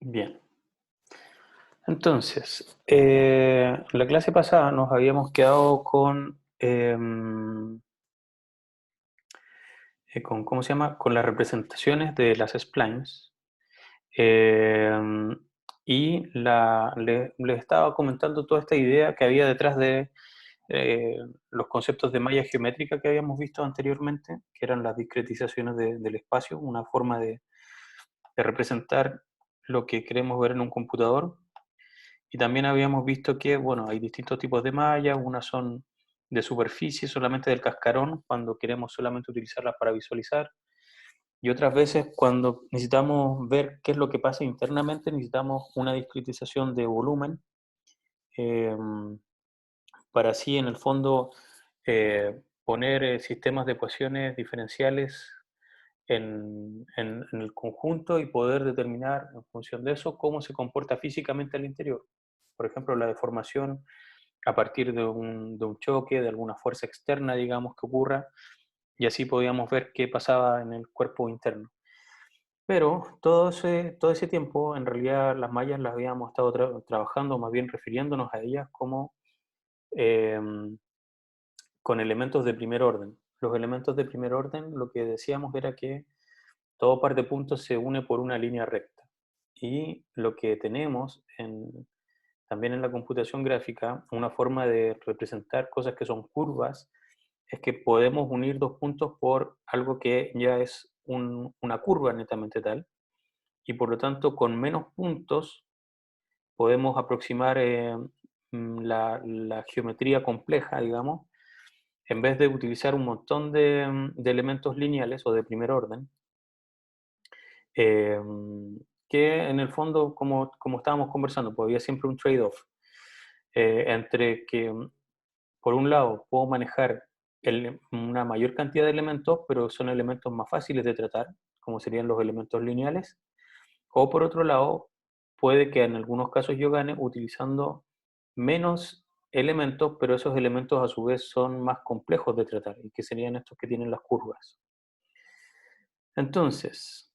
Bien, entonces, la clase pasada nos habíamos quedado con, ¿cómo se llama? Con las representaciones de las splines. Eh, y les estaba comentando toda esta idea que había detrás de los conceptos de malla geométrica que habíamos visto anteriormente, que eran las discretizaciones del espacio, una forma de representar lo que queremos ver en un computador. Y también habíamos visto que, bueno, hay distintos tipos de mallas, unas son de superficie, solamente del cascarón, cuando queremos solamente utilizarlas para visualizar, y otras veces cuando necesitamos ver qué es lo que pasa internamente, necesitamos una discretización de volumen, eh, para así en el fondo poner sistemas de ecuaciones diferenciales en el conjunto y poder determinar en función de eso cómo se comporta físicamente al interior. Por ejemplo, la deformación a partir de un choque, de alguna fuerza externa, digamos, que ocurra, y así podíamos ver qué pasaba en el cuerpo interno. Pero todo ese tiempo, en realidad, las mallas las habíamos estado trabajando, más bien refiriéndonos a ellas como eh, con elementos de primer orden. Los elementos de primer orden, lo que decíamos era que todo par de puntos se une por una línea recta. Y lo que tenemos también en la computación gráfica, una forma de representar cosas que son curvas, es que podemos unir dos puntos por algo que ya es una curva netamente tal, y por lo tanto con menos puntos podemos aproximar la geometría compleja, digamos, en vez de utilizar un montón de elementos lineales o de primer orden, eh, que en el fondo, como estábamos conversando, pues había siempre un trade-off entre que, por un lado, puedo manejar una mayor cantidad de elementos, pero son elementos más fáciles de tratar, como serían los elementos lineales, o por otro lado, puede que en algunos casos yo gane utilizando menos elementos, pero esos elementos a su vez son más complejos de tratar, y que serían estos que tienen las curvas. Entonces,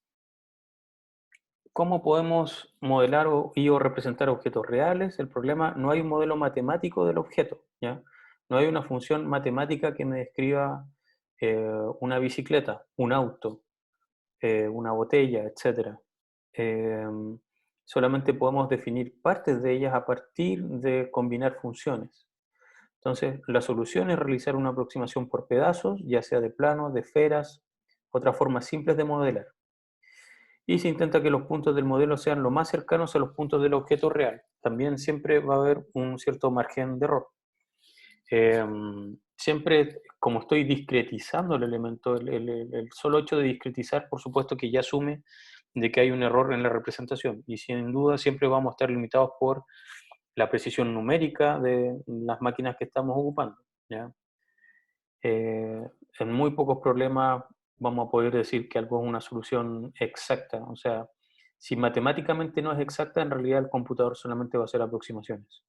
¿cómo podemos modelar o representar objetos reales? El problema, no hay un modelo matemático del objeto, ¿ya? No hay una función matemática que me describa una bicicleta, un auto, una botella, etcétera. Eh, Solamente podemos definir partes de ellas a partir de combinar funciones. Entonces, la solución es realizar una aproximación por pedazos, ya sea de planos, de esferas, otras formas simples de modelar. Y se intenta que los puntos del modelo sean lo más cercanos a los puntos del objeto real. También siempre va a haber un cierto margen de error. Eh, Siempre, como estoy discretizando el elemento, el solo hecho de discretizar, por supuesto que ya asume de que hay un error en la representación. Y sin duda siempre vamos a estar limitados por la precisión numérica de las máquinas que estamos ocupando, ¿ya? Eh, en muy pocos problemas vamos a poder decir que algo es una solución exacta. O sea, si matemáticamente no es exacta, en realidad el computador solamente va a hacer aproximaciones.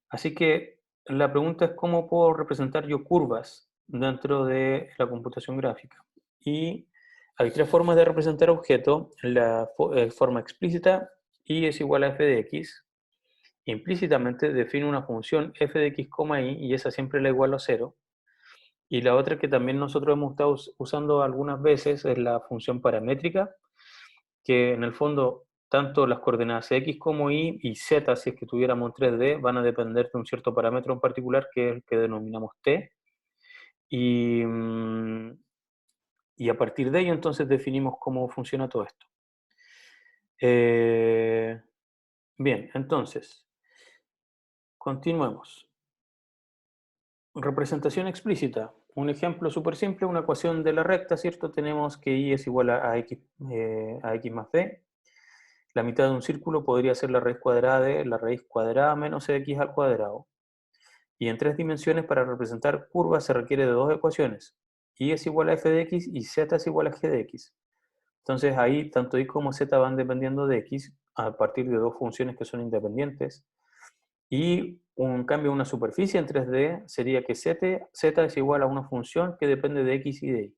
Así que la pregunta es cómo puedo representar yo curvas dentro de la computación gráfica. Y hay tres formas de representar objetos. La forma explícita, y es igual a f de x. Implícitamente define una función f de x, y esa siempre la igualo a cero. Y la otra que también nosotros hemos estado usando algunas veces es la función paramétrica, que en el fondo tanto las coordenadas x como y z, si es que tuviéramos 3D, van a depender de un cierto parámetro en particular que es el que denominamos t. Y, y a partir de ello entonces definimos cómo funciona todo esto. Eh, Bien, entonces, continuemos. Representación explícita. Un ejemplo súper simple, una ecuación de la recta, ¿cierto? Tenemos que y es igual a x más b. La mitad de un círculo podría ser la raíz cuadrada de la raíz cuadrada menos x al cuadrado. Y en tres dimensiones, para representar curvas, se requiere de dos ecuaciones. Y es igual a f de x y z es igual a g de x. Entonces ahí tanto y como z van dependiendo de x a partir de dos funciones que son independientes. Y un cambio de una superficie en 3D sería que z es igual a una función que depende de x y de y.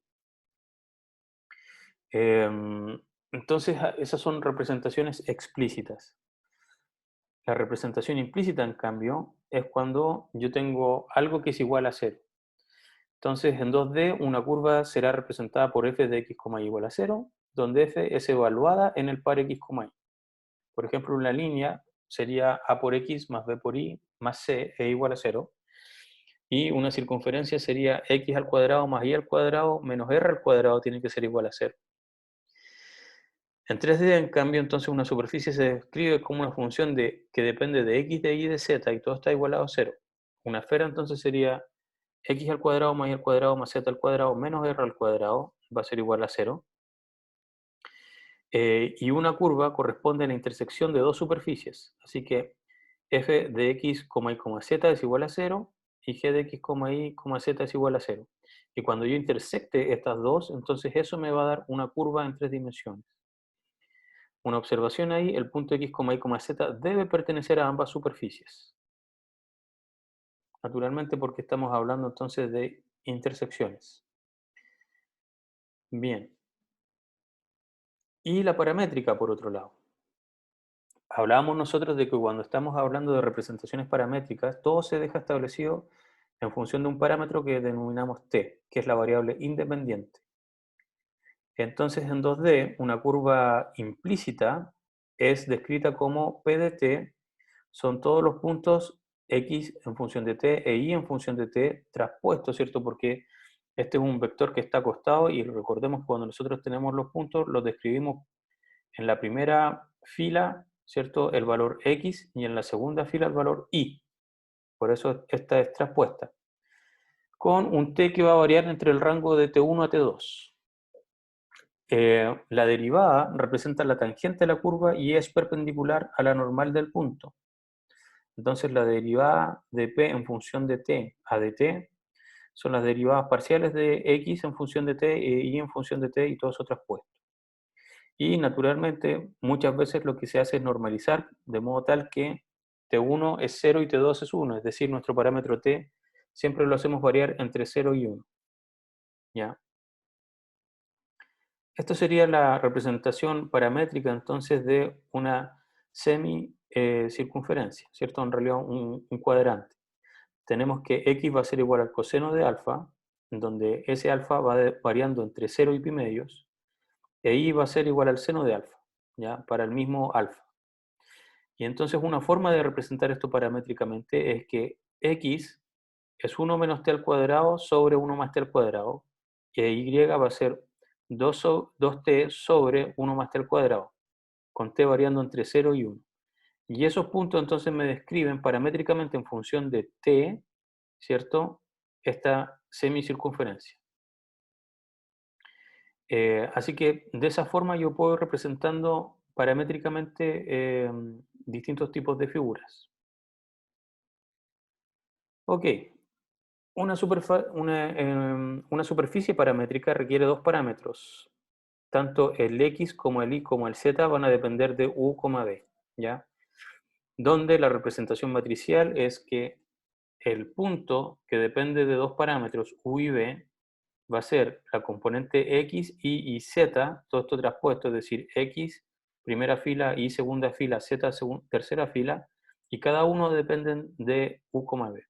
Entonces, esas son representaciones explícitas. La representación implícita, en cambio, es cuando yo tengo algo que es igual a cero. Entonces, en 2D, una curva será representada por f de x, y igual a cero, donde f es evaluada en el par x, y. Por ejemplo, una línea sería a por x más b por y más c e igual a cero. Y una circunferencia sería x al cuadrado más y al cuadrado menos r al cuadrado tiene que ser igual a cero. En 3D, en cambio, entonces una superficie se describe como una función que depende de x, de y, de z, y todo está igualado a cero. Una esfera entonces sería x al cuadrado más y al cuadrado más z al cuadrado menos r al cuadrado, va a ser igual a cero. Y una curva corresponde a la intersección de dos superficies. Así que f de x, y, z es igual a cero, y g de x, y, z es igual a cero. Y cuando yo intersecte estas dos, entonces eso me va a dar una curva en 3 dimensiones. Una observación ahí, el punto x, y, z debe pertenecer a ambas superficies. Naturalmente porque estamos hablando entonces de intersecciones. Bien. Y la paramétrica, por otro lado. Hablábamos nosotros de que cuando estamos hablando de representaciones paramétricas, todo se deja establecido en función de un parámetro que denominamos t, que es la variable independiente. Entonces, en 2D, una curva implícita es descrita como P de t, son todos los puntos x en función de t e y en función de t traspuestos, ¿cierto? Porque este es un vector que está acostado y recordemos que cuando nosotros tenemos los puntos, los describimos en la primera fila, ¿cierto? El valor x y en la segunda fila el valor y. Por eso esta es traspuesta. Con un t que va a variar entre el rango de t1 a t2. La derivada representa la tangente de la curva y es perpendicular a la normal del punto. Entonces la derivada de p en función de t a de t son las derivadas parciales de x en función de t e y en función de t y todos otros traspuestos. Y naturalmente muchas veces lo que se hace es normalizar de modo tal que t1 es 0 y t2 es 1, es decir, nuestro parámetro t siempre lo hacemos variar entre 0 y 1. ¿Ya? Esto sería la representación paramétrica entonces de una semicircunferencia, ¿cierto? En realidad un cuadrante. Tenemos que x va a ser igual al coseno de alfa, donde ese alfa va variando entre 0 y pi medios, e y va a ser igual al seno de alfa, ¿ya? Para el mismo alfa. Y entonces una forma de representar esto paramétricamente es que x es 1 menos t al cuadrado sobre 1 más t al cuadrado, y y va a ser 2t sobre 1 más t al cuadrado, con t variando entre 0 y 1. Y esos puntos entonces me describen paramétricamente en función de t, ¿cierto? Esta semicircunferencia. Así que de esa forma yo puedo ir representando paramétricamente distintos tipos de figuras. Ok, una superficie paramétrica requiere dos parámetros. Tanto el x como el y como el z van a depender de u, b, ¿ya? Donde la representación matricial es que el punto que depende de dos parámetros u y b va a ser la componente x, y z, todo esto traspuesto, es decir, x primera fila, y segunda fila, z tercera fila, y cada uno dependen de u, b.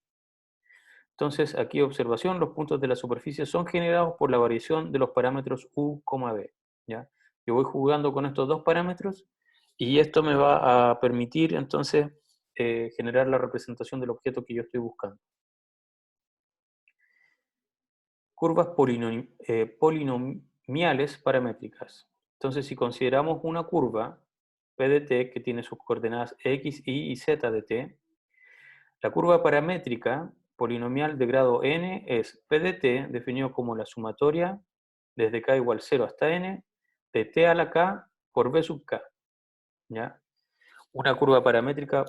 Entonces, aquí observación, los puntos de la superficie son generados por la variación de los parámetros u, b. ¿Ya? Yo voy jugando con estos dos parámetros y esto me va a permitir entonces generar la representación del objeto que yo estoy buscando. Curvas polinomiales paramétricas. Entonces, si consideramos una curva P de t que tiene sus coordenadas x, y z de t, la curva paramétrica polinomial de grado n es P de t, definido como la sumatoria desde k igual 0 hasta n, de t a la k por b sub k. ¿Ya? Una curva paramétrica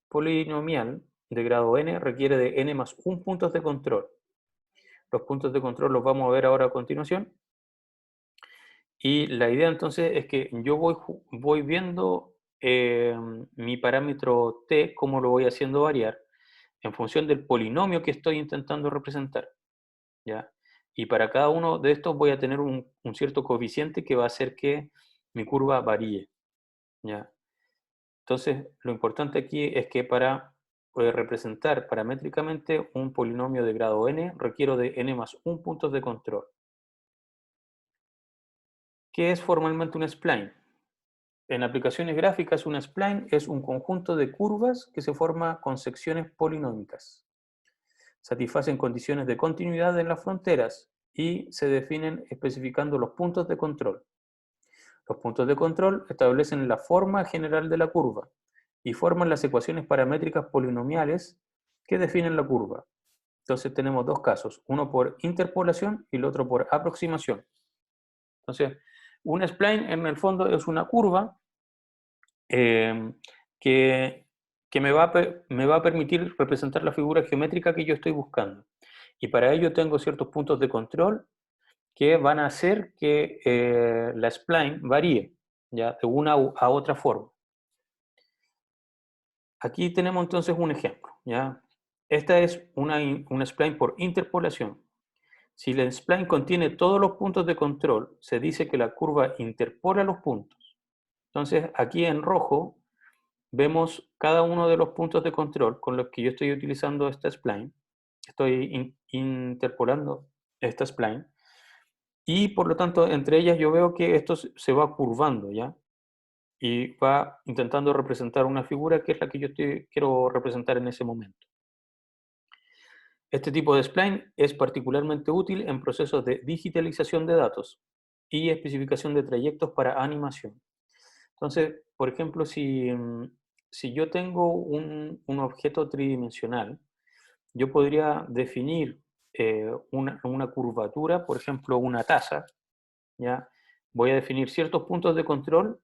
polinomial de grado n requiere de n más 1 puntos de control. Los puntos de control los vamos a ver ahora a continuación. Y la idea entonces es que yo voy viendo mi parámetro t, cómo lo voy haciendo variar, en función del polinomio que estoy intentando representar. ¿Ya? Y para cada uno de estos voy a tener un cierto coeficiente que va a hacer que mi curva varíe, ¿ya? Entonces, lo importante aquí es que para poder representar paramétricamente un polinomio de grado n, requiero de n más 1 puntos de control. ¿Qué es formalmente un spline? En aplicaciones gráficas, un spline es un conjunto de curvas que se forma con secciones polinómicas. Satisfacen condiciones de continuidad en las fronteras y se definen especificando los puntos de control. Los puntos de control establecen la forma general de la curva y forman las ecuaciones paramétricas polinomiales que definen la curva. Entonces tenemos dos casos, uno por interpolación y el otro por aproximación. Entonces, un spline en el fondo es una curva eh, que, me va a permitir representar la figura geométrica que yo estoy buscando. Y para ello tengo ciertos puntos de control que van a hacer que la spline varíe, ¿ya? De una a otra forma. Aquí tenemos entonces un ejemplo, ¿ya? Esta es una spline por interpolación. Si la spline contiene todos los puntos de control, se dice que la curva interpola los puntos. Entonces, aquí en rojo vemos cada uno de los puntos de control con los que yo estoy utilizando esta spline. Estoy interpolando esta spline. Y por lo tanto, entre ellas yo veo que esto se va curvando, ¿ya? Y va intentando representar una figura que es la que yo quiero representar en ese momento. Este tipo de spline es particularmente útil en procesos de digitalización de datos y especificación de trayectos para animación. Entonces, por ejemplo, si yo tengo un objeto tridimensional, yo podría definir una curvatura, por ejemplo, una taza, ¿ya? Voy a definir ciertos puntos de control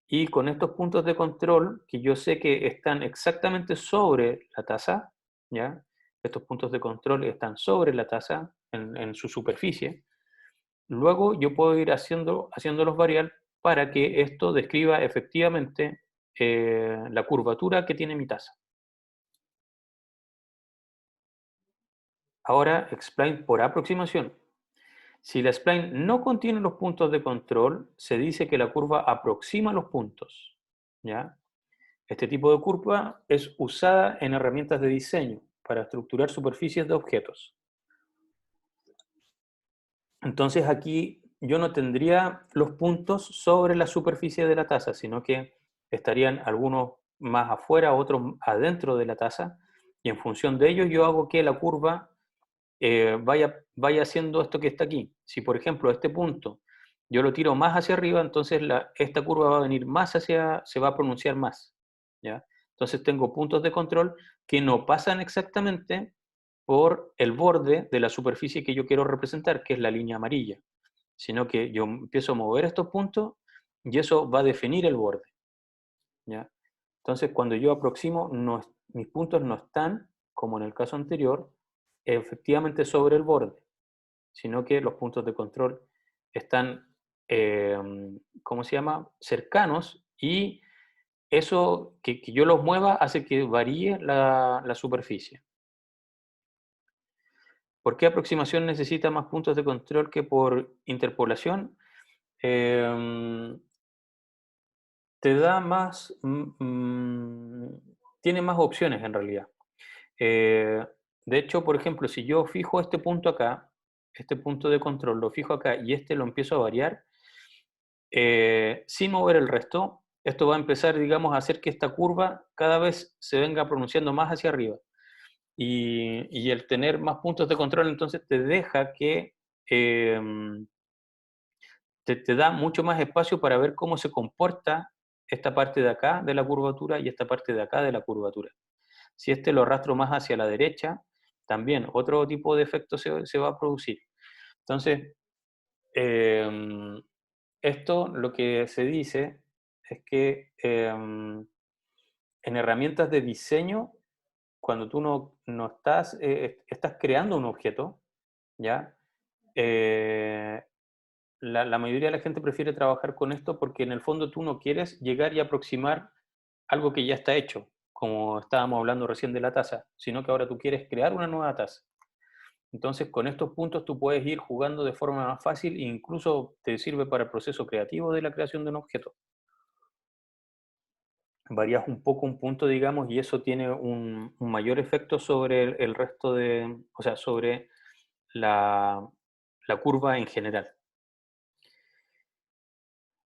y con estos puntos de control, que yo sé que están exactamente sobre la taza, ¿ya? Estos puntos de control están sobre la taza en su superficie. Luego yo puedo ir haciéndolos variar para que esto describa efectivamente la curvatura que tiene mi taza. Ahora, spline por aproximación. Si la spline no contiene los puntos de control, se dice que la curva aproxima los puntos, ¿ya? Este tipo de curva es usada en herramientas de diseño para estructurar superficies de objetos. Entonces aquí yo no tendría los puntos sobre la superficie de la taza, sino que estarían algunos más afuera, otros adentro de la taza, y en función de ello yo hago que la curva vaya haciendo esto que está aquí. Si por ejemplo este punto yo lo tiro más hacia arriba, entonces esta curva va a venir más se va a pronunciar más, ¿ya? Entonces tengo puntos de control que no pasan exactamente por el borde de la superficie que yo quiero representar, que es la línea amarilla, sino que yo empiezo a mover estos puntos y eso va a definir el borde, ¿ya? Entonces, cuando yo aproximo, mis puntos no están, como en el caso anterior, efectivamente sobre el borde, sino que los puntos de control están, eh, ¿cómo se llama?, cercanos, y eso, que yo los mueva, hace que varíe la superficie. ¿Por qué aproximación necesita más puntos de control que por interpolación? Em, Te da más, tiene más opciones en realidad. Eh, de hecho, por ejemplo, si yo fijo este punto acá, este punto de control lo fijo acá y este lo empiezo a variar, sin mover el resto, esto va a empezar, digamos, a hacer que esta curva cada vez se venga pronunciando más hacia arriba. Y el tener más puntos de control entonces te deja que em, te da mucho más espacio para ver cómo se comporta esta parte de acá de la curvatura y esta parte de acá de la curvatura. Si este lo arrastro más hacia la derecha, también otro tipo de efecto se va a producir. Entonces, esto lo que se dice es que en herramientas de diseño, cuando tú no estás, estás creando un objeto, ¿ya? Eh, la mayoría de la gente prefiere trabajar con esto porque en el fondo tú no quieres llegar y aproximar algo que ya está hecho, como estábamos hablando recién de la taza, sino que ahora tú quieres crear una nueva taza. Entonces, con estos puntos tú puedes ir jugando de forma más fácil e incluso te sirve para el proceso creativo de la creación de un objeto. Varías un poco un punto, digamos, y eso tiene un mayor efecto sobre el resto de, o sea, sobre la, la curva en general.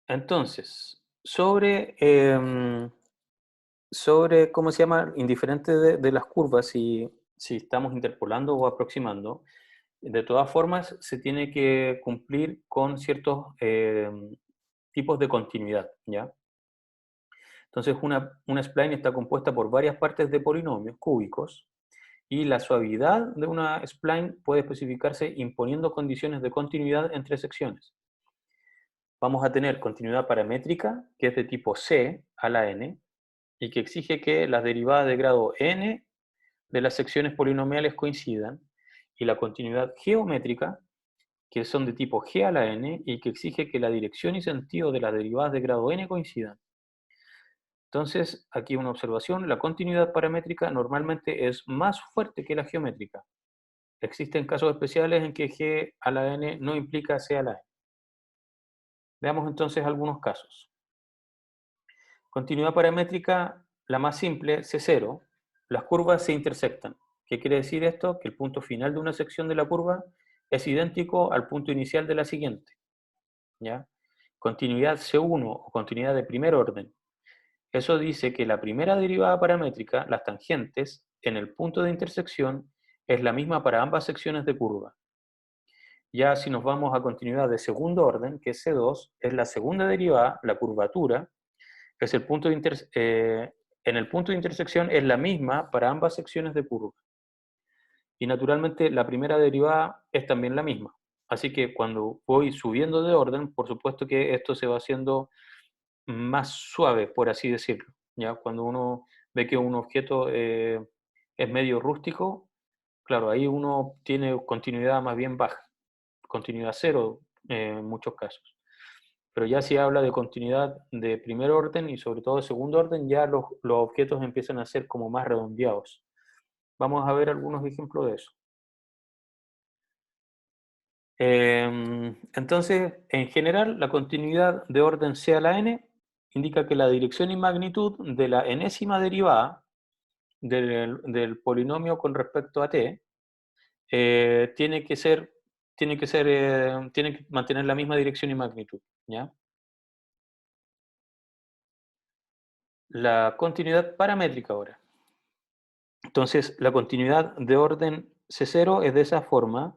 Entonces, sobre, ¿cómo se llama? Indiferente de las curvas, si estamos interpolando o aproximando, de todas formas se tiene que cumplir con ciertos tipos de continuidad, ¿ya? Entonces, una spline está compuesta por varias partes de polinomios cúbicos y la suavidad de una spline puede especificarse imponiendo condiciones de continuidad entre secciones. Vamos a tener continuidad paramétrica, que es de tipo C a la n, y que exige que las derivadas de grado n de las secciones polinomiales coincidan, y la continuidad geométrica, que son de tipo g a la n, y que exige que la dirección y sentido de las derivadas de grado n coincidan. Entonces, aquí una observación, la continuidad paramétrica normalmente es más fuerte que la geométrica. Existen casos especiales en que g a la n no implica c a la n. Veamos entonces algunos casos. Continuidad paramétrica, la más simple, C0, las curvas se intersectan. ¿Qué quiere decir esto? Que el punto final de una sección de la curva es idéntico al punto inicial de la siguiente, ¿ya? Continuidad C1 o continuidad de primer orden. Eso dice que la primera derivada paramétrica, las tangentes, en el punto de intersección, es la misma para ambas secciones de curva. Ya si nos vamos a continuidad de segundo orden, que es C2, es la segunda derivada, la curvatura, que es el punto en el punto de intersección es la misma para ambas secciones de curva. Y naturalmente la primera derivada es también la misma. Así que cuando voy subiendo de orden, por supuesto que esto se va haciendo más suave, por así decirlo. ¿Ya? Cuando uno ve que un objeto es medio rústico, claro, ahí uno tiene continuidad más bien baja, continuidad cero en muchos casos. Pero ya si habla de continuidad de primer orden y sobre todo de segundo orden, ya los objetos empiezan a ser como más redondeados. Vamos a ver algunos ejemplos de eso. Entonces, en general, la continuidad de orden C a la n indica que la dirección y magnitud de la enésima derivada del polinomio con respecto a t tiene que ser, tiene que mantener la misma dirección y magnitud, ¿ya? La continuidad paramétrica ahora. Entonces, la continuidad de orden C0 es de esa forma.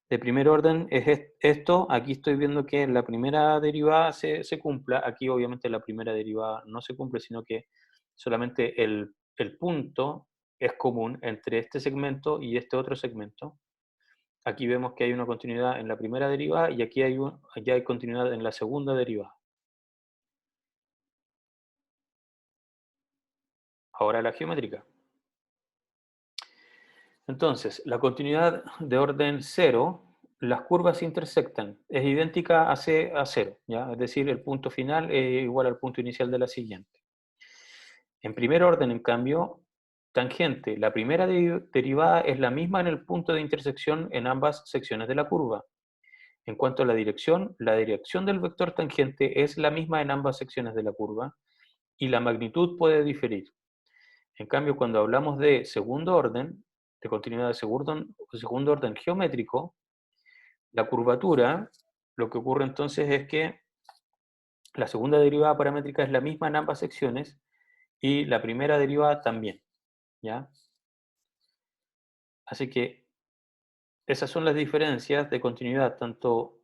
De primer orden es esto. Aquí estoy viendo que la primera derivada se cumpla. Aquí obviamente la primera derivada no se cumple, sino que solamente el punto es común entre este segmento y este otro segmento. Aquí vemos que hay una continuidad en la primera derivada y aquí ya hay continuidad en la segunda derivada. Ahora la geométrica. Entonces, la continuidad de orden cero, las curvas se intersectan, es idéntica a cero, ¿ya? Es decir, el punto final es igual al punto inicial de la siguiente. En primer orden, en cambio, tangente, la primera derivada es la misma en el punto de intersección en ambas secciones de la curva. En cuanto a la dirección del vector tangente es la misma en ambas secciones de la curva y la magnitud puede diferir. En cambio, cuando hablamos de segundo orden, de continuidad de segundo orden geométrico, la curvatura, lo que ocurre entonces es que la segunda derivada paramétrica es la misma en ambas secciones y la primera derivada también, ¿ya? Así que esas son las diferencias de continuidad, tanto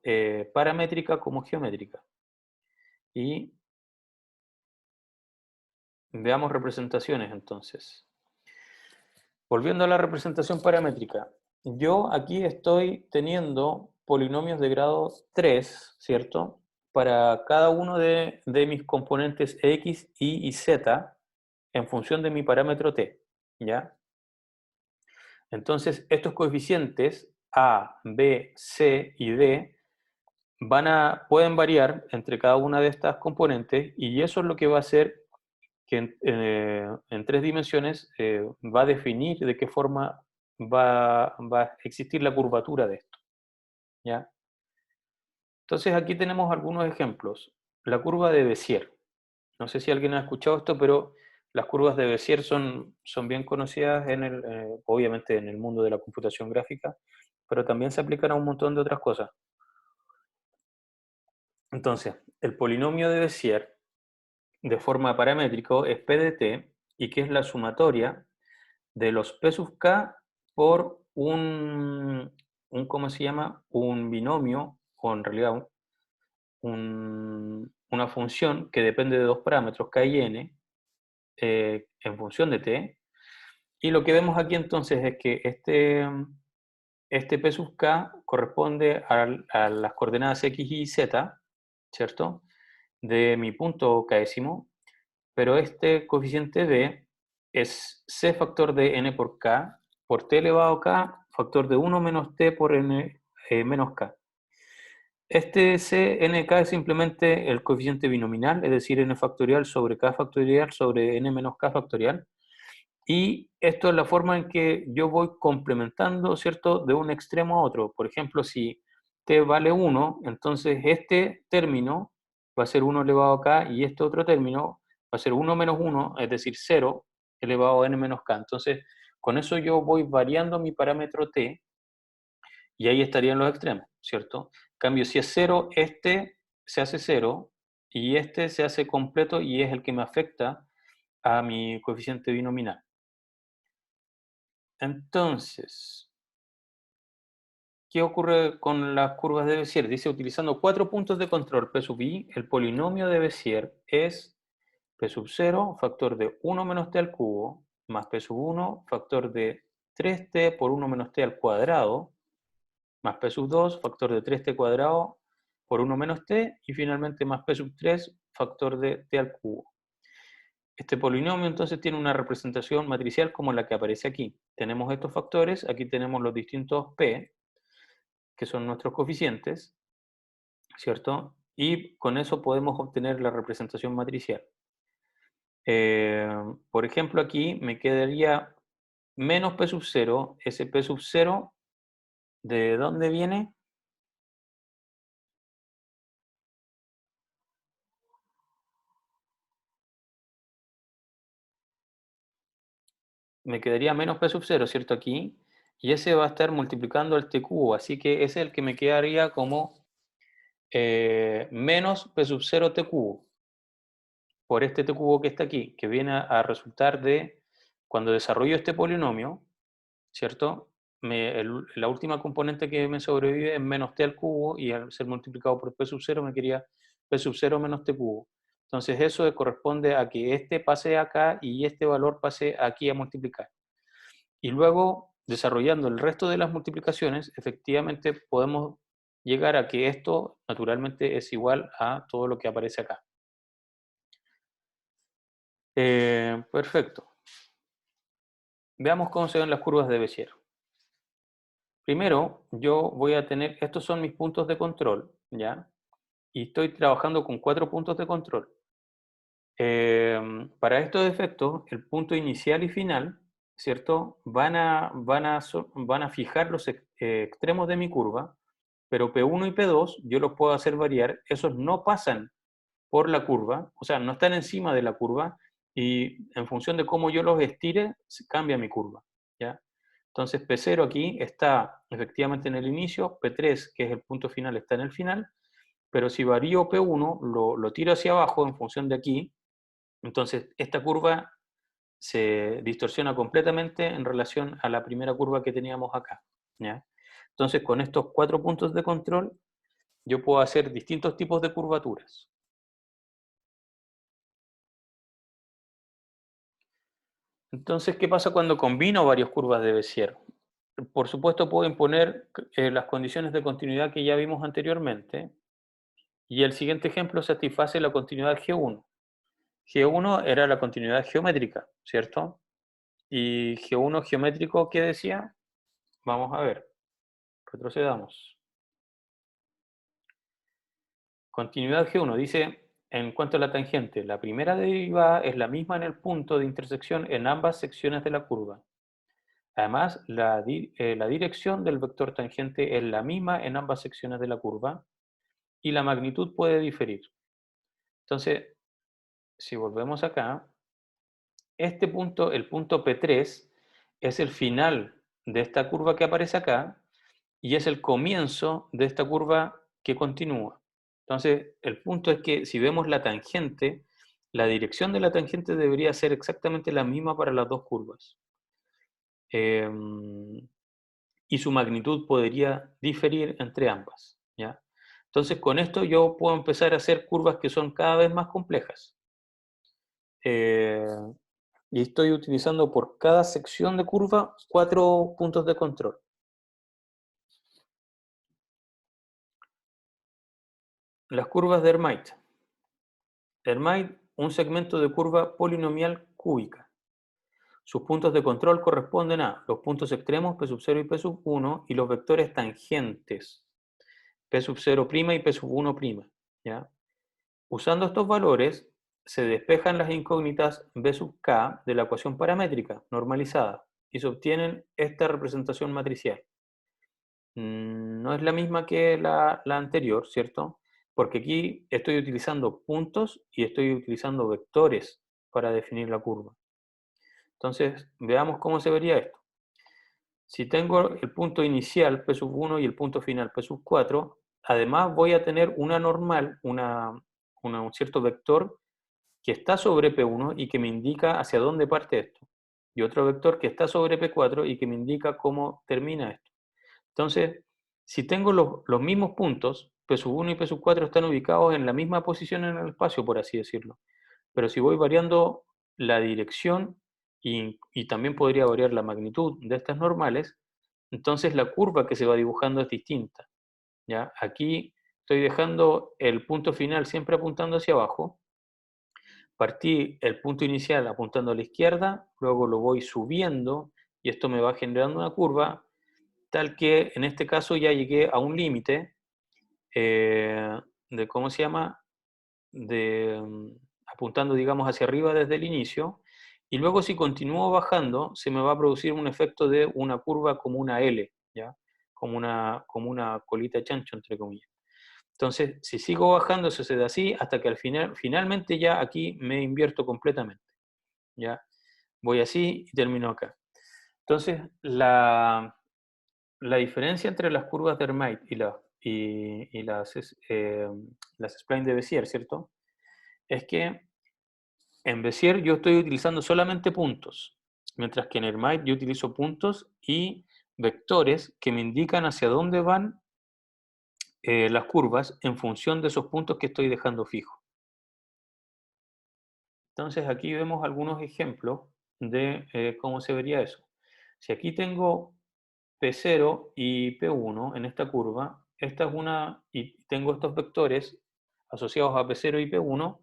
paramétrica como geométrica. Y veamos representaciones entonces. Volviendo a la representación paramétrica, yo aquí estoy teniendo polinomios de grado 3, ¿cierto? Para cada uno de mis componentes x, y z en función de mi parámetro t, ¿ya? Entonces, estos coeficientes a, b, c y d pueden variar entre cada una de estas componentes y eso es lo que va a hacer que en 3 dimensiones va a definir de qué forma va a existir la curvatura de esto, ¿ya? Entonces aquí tenemos algunos ejemplos. La curva de Bézier. No sé si alguien ha escuchado esto, pero las curvas de Bézier son bien conocidas obviamente en el mundo de la computación gráfica, pero también se aplican a un montón de otras cosas. Entonces, el polinomio de Bézier de forma paramétrica es P de t, y que es la sumatoria de los P sub k por ¿cómo se llama? Un binomio, o en realidad una función que depende de dos parámetros, k y n, en función de t. Y lo que vemos aquí entonces es que este P sub k corresponde a las coordenadas x, y z, ¿cierto? De mi punto késimo, pero este coeficiente b es c factor de n por k por t elevado a k factor de 1 menos t por n menos k. Este CNK es simplemente el coeficiente binominal, es decir, n factorial sobre k factorial sobre n menos k factorial. Y esto es la forma en que yo voy complementando, ¿cierto?, de un extremo a otro. Por ejemplo, si t vale 1, entonces este término va a ser 1 elevado a k, y este otro término va a ser 1 menos 1, es decir, 0 elevado a n menos k. Entonces, con eso yo voy variando mi parámetro t, y ahí estarían los extremos, ¿cierto? En cambio, si es 0, este se hace 0, y este se hace completo, y es el que me afecta a mi coeficiente binominal. Entonces, ¿qué ocurre con las curvas de Bézier? Dice, utilizando 4 puntos de control P sub i, el polinomio de Bézier es P sub 0, factor de 1 menos t al cubo, más P sub 1, factor de 3t por 1 menos t al cuadrado, más P sub 2, factor de 3t cuadrado por 1 menos t, y finalmente más P sub 3, factor de t al cubo. Este polinomio entonces tiene una representación matricial como la que aparece aquí. Tenemos estos factores, aquí tenemos los distintos p, que son nuestros coeficientes, ¿cierto? Y con eso podemos obtener la representación matricial. Por ejemplo, aquí me quedaría menos P sub 0, ese P sub 0, ¿de dónde viene? Me quedaría menos P sub 0, ¿cierto? Aquí, y ese va a estar multiplicando el t cubo, así que ese es el que me quedaría como menos P sub 0 t cubo, por este t cubo que está aquí, que viene a resultar de, cuando desarrollo este polinomio, ¿cierto? La última componente que me sobrevive es menos t al cubo, y al ser multiplicado por p sub 0 me quedaría p sub 0 menos t cubo. Entonces eso corresponde a que este pase acá y este valor pase aquí a multiplicar. Y luego, desarrollando el resto de las multiplicaciones, efectivamente podemos llegar a que esto naturalmente es igual a todo lo que aparece acá. Perfecto. Veamos cómo se ven las curvas de Bézier. Primero, yo voy a tener, estos son mis puntos de control, ¿ya? Y estoy trabajando con 4 puntos de control. Para estos efectos, el punto inicial y final, ¿cierto? Van a fijar los extremos de mi curva, pero P1 y P2 yo los puedo hacer variar. Esos no pasan por la curva, o sea, no están encima de la curva, y en función de cómo yo los estire, cambia mi curva, ¿ya? Entonces P0 aquí está efectivamente en el inicio, P3, que es el punto final, está en el final, pero si varío P1, lo tiro hacia abajo en función de aquí, entonces esta curva se distorsiona completamente en relación a la primera curva que teníamos acá, ¿ya? Entonces con estos 4 puntos de control, yo puedo hacer distintos tipos de curvaturas. Entonces, ¿qué pasa cuando combino varias curvas de Bézier? Por supuesto, puedo imponer las condiciones de continuidad que ya vimos anteriormente, y el siguiente ejemplo satisface la continuidad G1. G1 era la continuidad geométrica, ¿cierto? Y G1 geométrico, ¿qué decía? Vamos a ver, retrocedamos. Continuidad G1 dice, en cuanto a la tangente, la primera derivada es la misma en el punto de intersección en ambas secciones de la curva. Además, la dirección del vector tangente es la misma en ambas secciones de la curva y la magnitud puede diferir. Entonces, si volvemos acá, este punto, el punto P3, es el final de esta curva que aparece acá y es el comienzo de esta curva que continúa. Entonces, el punto es que si vemos la tangente, la dirección de la tangente debería ser exactamente la misma para las dos curvas. Y su magnitud podría diferir entre ambas, ¿ya? Entonces, con esto yo puedo empezar a hacer curvas que son cada vez más complejas. Eh, y estoy utilizando por cada sección de curva 4 puntos de control. Las curvas de Hermite. Hermite, un segmento de curva polinomial cúbica. Sus puntos de control corresponden a los puntos extremos P sub 0 y P sub 1 y los vectores tangentes P sub 0' y P sub 1', ¿ya? Usando estos valores, se despejan las incógnitas B sub k de la ecuación paramétrica normalizada y se obtienen esta representación matricial. No es la misma que la anterior, ¿cierto? Porque aquí estoy utilizando puntos y estoy utilizando vectores para definir la curva. Entonces, veamos cómo se vería esto. Si tengo el punto inicial P sub 1 y el punto final P sub 4, además voy a tener una normal, un cierto vector que está sobre P1 y que me indica hacia dónde parte esto. Y otro vector que está sobre P4 y que me indica cómo termina esto. Entonces, si tengo los mismos puntos, P sub 1 y P sub 4 están ubicados en la misma posición en el espacio, por así decirlo. Pero si voy variando la dirección y también podría variar la magnitud de estas normales, entonces la curva que se va dibujando es distinta, ¿ya? Aquí estoy dejando el punto final siempre apuntando hacia abajo. Partí el punto inicial apuntando a la izquierda, luego lo voy subiendo y esto me va generando una curva tal que en este caso ya llegué a un límite de, ¿cómo se llama? De apuntando, digamos, hacia arriba desde el inicio, y luego si continúo bajando, se me va a producir un efecto de una curva como una L, ¿ya? Como una colita de chancho, entre comillas. Entonces, si sigo bajando, eso se da así, hasta que al final, finalmente ya aquí me invierto completamente, ¿ya? Voy así y termino acá. Entonces, la diferencia entre las curvas de Hermite las spline de Bézier, ¿cierto? Es que en Bézier yo estoy utilizando solamente puntos, mientras que en Hermite yo utilizo puntos y vectores que me indican hacia dónde van las curvas en función de esos puntos que estoy dejando fijos. Entonces aquí vemos algunos ejemplos de cómo se vería eso. Si aquí tengo P0 y P1 en esta curva, esta es y tengo estos vectores asociados a P0 y P1,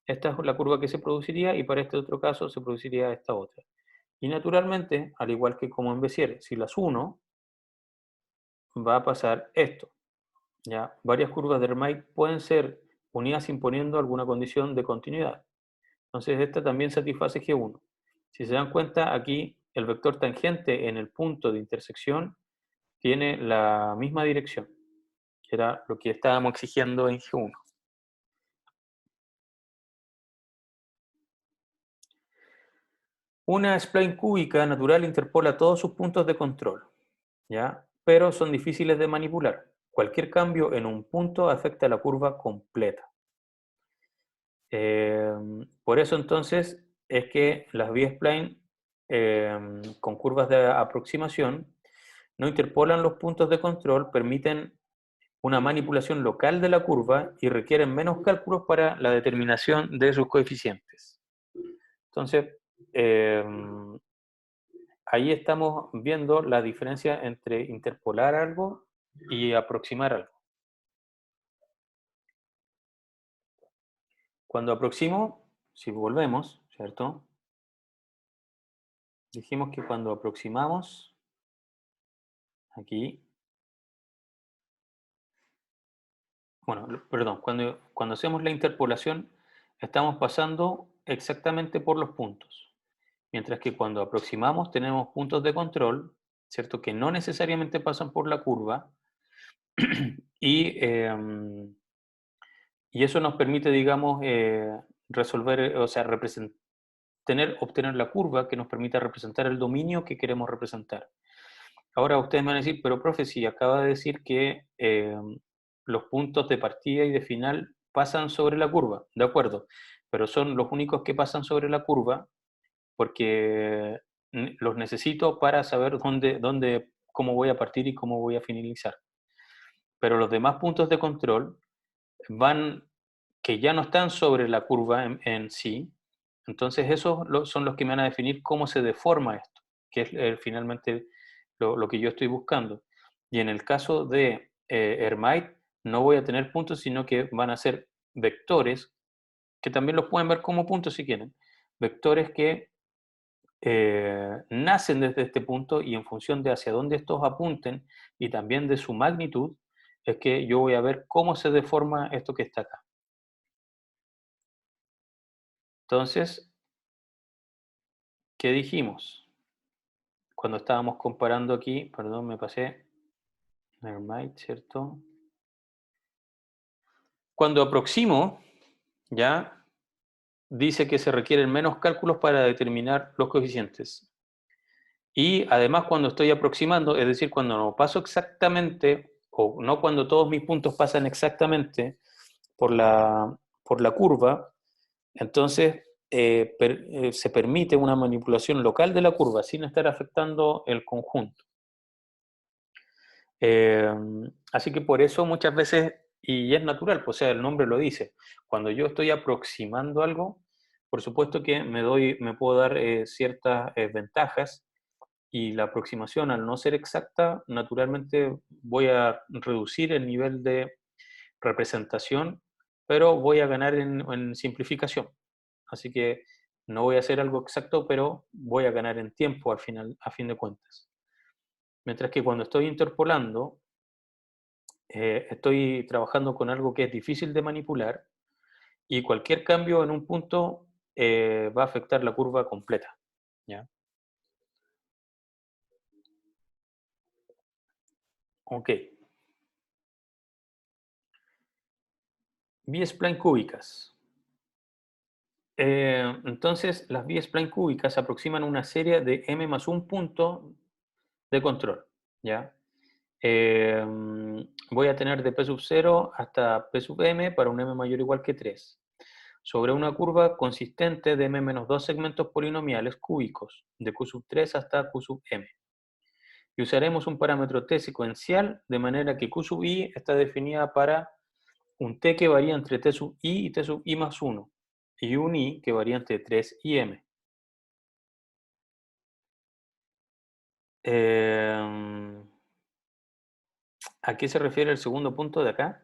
esta es la curva que se produciría y para este otro caso se produciría esta otra. Y naturalmente, al igual que como en Bézier, si las uno, va a pasar esto. ¿Ya? Varias curvas de Hermite pueden ser unidas imponiendo alguna condición de continuidad. Entonces esta también satisface G1. Si se dan cuenta, aquí el vector tangente en el punto de intersección tiene la misma dirección, que era lo que estábamos exigiendo en G1. Una spline cúbica natural interpola todos sus puntos de control, ¿ya? Pero son difíciles de manipular. Cualquier cambio en un punto afecta a la curva completa. Por eso entonces es que las B-spline con curvas de aproximación no interpolan los puntos de control, permiten una manipulación local de la curva y requieren menos cálculos para la determinación de sus coeficientes. Entonces, ahí estamos viendo la diferencia entre interpolar algo y aproximar algo. Cuando aproximo, si volvemos, ¿cierto? Dijimos que cuando aproximamos, aquí, bueno, perdón, cuando hacemos la interpolación, estamos pasando exactamente por los puntos. Mientras que cuando aproximamos tenemos puntos de control, ¿cierto? Que no necesariamente pasan por la curva y, y eso nos permite, digamos, resolver, o sea, obtener la curva que nos permita representar el dominio que queremos representar. Ahora ustedes me van a decir, pero profe, si acaba de decir que los puntos de partida y de final pasan sobre la curva, de acuerdo, pero son los únicos que pasan sobre la curva porque los necesito para saber cómo voy a partir y cómo voy a finalizar. Pero los demás puntos de control van, que ya no están sobre la curva en sí, entonces esos son los que me van a definir cómo se deforma esto, que es finalmente lo que yo estoy buscando. Y en el caso de Hermite, no voy a tener puntos, sino que van a ser vectores, que también los pueden ver como puntos si quieren, vectores que nacen desde este punto y en función de hacia dónde estos apunten y también de su magnitud, es que yo voy a ver cómo se deforma esto que está acá. Entonces, ¿qué dijimos? Cuando estábamos comparando aquí, perdón, me pasé, nevermind, ¿cierto? Cuando aproximo, ya dice que se requieren menos cálculos para determinar los coeficientes. Y además cuando estoy aproximando, es decir, cuando no paso exactamente, o no cuando todos mis puntos pasan exactamente por la curva, entonces se permite una manipulación local de la curva sin estar afectando el conjunto. Así que por eso muchas veces, y es natural, pues, o sea, el nombre lo dice, cuando yo estoy aproximando algo, por supuesto que me puedo dar ciertas ventajas y la aproximación al no ser exacta, naturalmente voy a reducir el nivel de representación, pero voy a ganar en simplificación. Así que no voy a hacer algo exacto, pero voy a ganar en tiempo al final, a fin de cuentas. Mientras que cuando estoy interpolando, estoy trabajando con algo que es difícil de manipular y cualquier cambio en un punto va a afectar la curva completa. ¿Ya? Ok. B-spline cúbicas. Entonces, las B-spline cúbicas aproximan una serie de m más un punto de control. ¿Ya? Eh, Voy a tener de p sub 0 hasta p sub m para un m mayor o igual que 3, sobre una curva consistente de m menos 2 segmentos polinomiales cúbicos, de q sub 3 hasta q sub m. Y usaremos un parámetro t secuencial, de manera que q sub i está definida para un t que varía entre t sub i y t sub i más 1, y un i que varía entre 3 y m. ¿A qué se refiere el segundo punto de acá?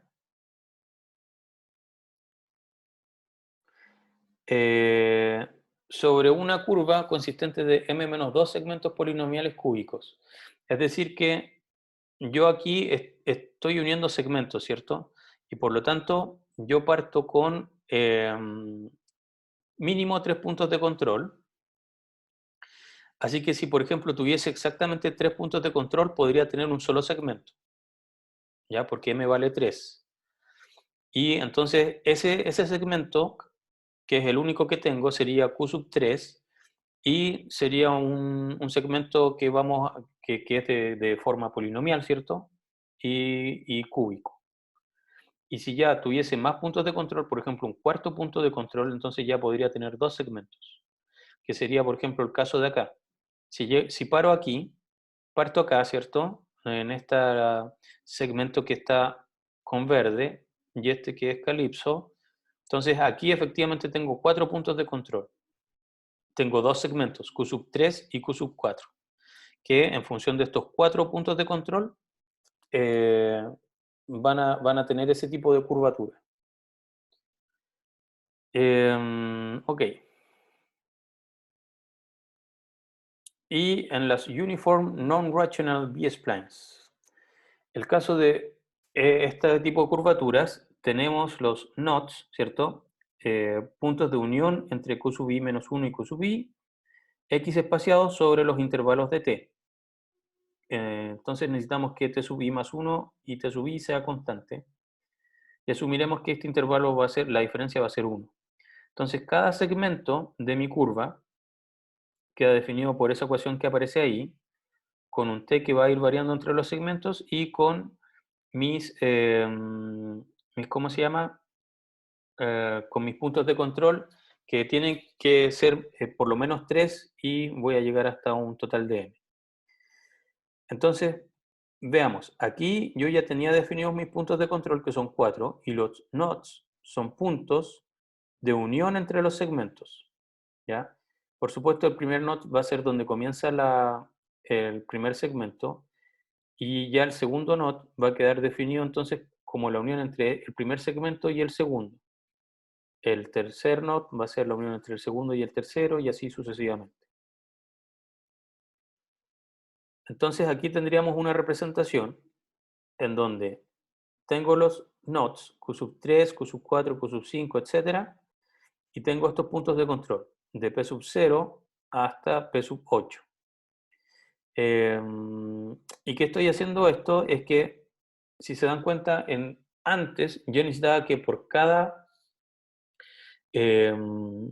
Sobre una curva consistente de m menos 2 segmentos polinomiales cúbicos. Es decir que yo aquí estoy uniendo segmentos, ¿cierto? Y por lo tanto, yo parto con mínimo 3 puntos de control. Así que si, por ejemplo, tuviese exactamente 3 puntos de control, podría tener un solo segmento, ¿ya? Porque m vale 3. Y entonces ese segmento, que es el único que tengo, sería q sub 3 y sería un segmento que es de forma polinomial, ¿cierto? Y cúbico. Y si ya tuviese más puntos de control, por ejemplo, un cuarto punto de control, entonces ya podría tener dos segmentos, que sería, por ejemplo, el caso de acá. Si paro aquí, parto acá, ¿cierto? En este segmento que está con verde y este que es calipso. Entonces aquí efectivamente tengo 4 puntos de control. Tengo dos segmentos, Q sub 3 y Q sub 4, que en función de estos 4 puntos de control eh, van a tener ese tipo de curvatura. Ok. Y en las Uniform Non-Rational B-Splines. El caso de este tipo de curvaturas, tenemos los knots, ¿cierto? Puntos de unión entre Q sub i menos 1 y Q sub i, X espaciado sobre los intervalos de t. Entonces necesitamos que t sub i más 1 y t sub i sea constante. Y asumiremos que este intervalo va a ser, la diferencia va a ser 1. Entonces cada segmento de mi curva queda definido por esa ecuación que aparece ahí, con un t que va a ir variando entre los segmentos y con mis ¿cómo se llama? Con mis puntos de control que tienen que ser por lo menos 3 y voy a llegar hasta un total de n. Entonces, veamos, aquí yo ya tenía definidos mis puntos de control que son 4 y los nodes son puntos de unión entre los segmentos, ¿ya? Por supuesto, el primer node va a ser donde comienza el primer segmento y ya el segundo node va a quedar definido entonces como la unión entre el primer segmento y el segundo. El tercer node va a ser la unión entre el segundo y el tercero y así sucesivamente. Entonces aquí tendríamos una representación en donde tengo los nodes Q sub 3, Q sub 4, Q sub 5, etcétera, y tengo estos puntos de control de P sub 0 hasta P sub 8. ¿Y qué estoy haciendo esto? Es que, si se dan cuenta, antes yo necesitaba que em,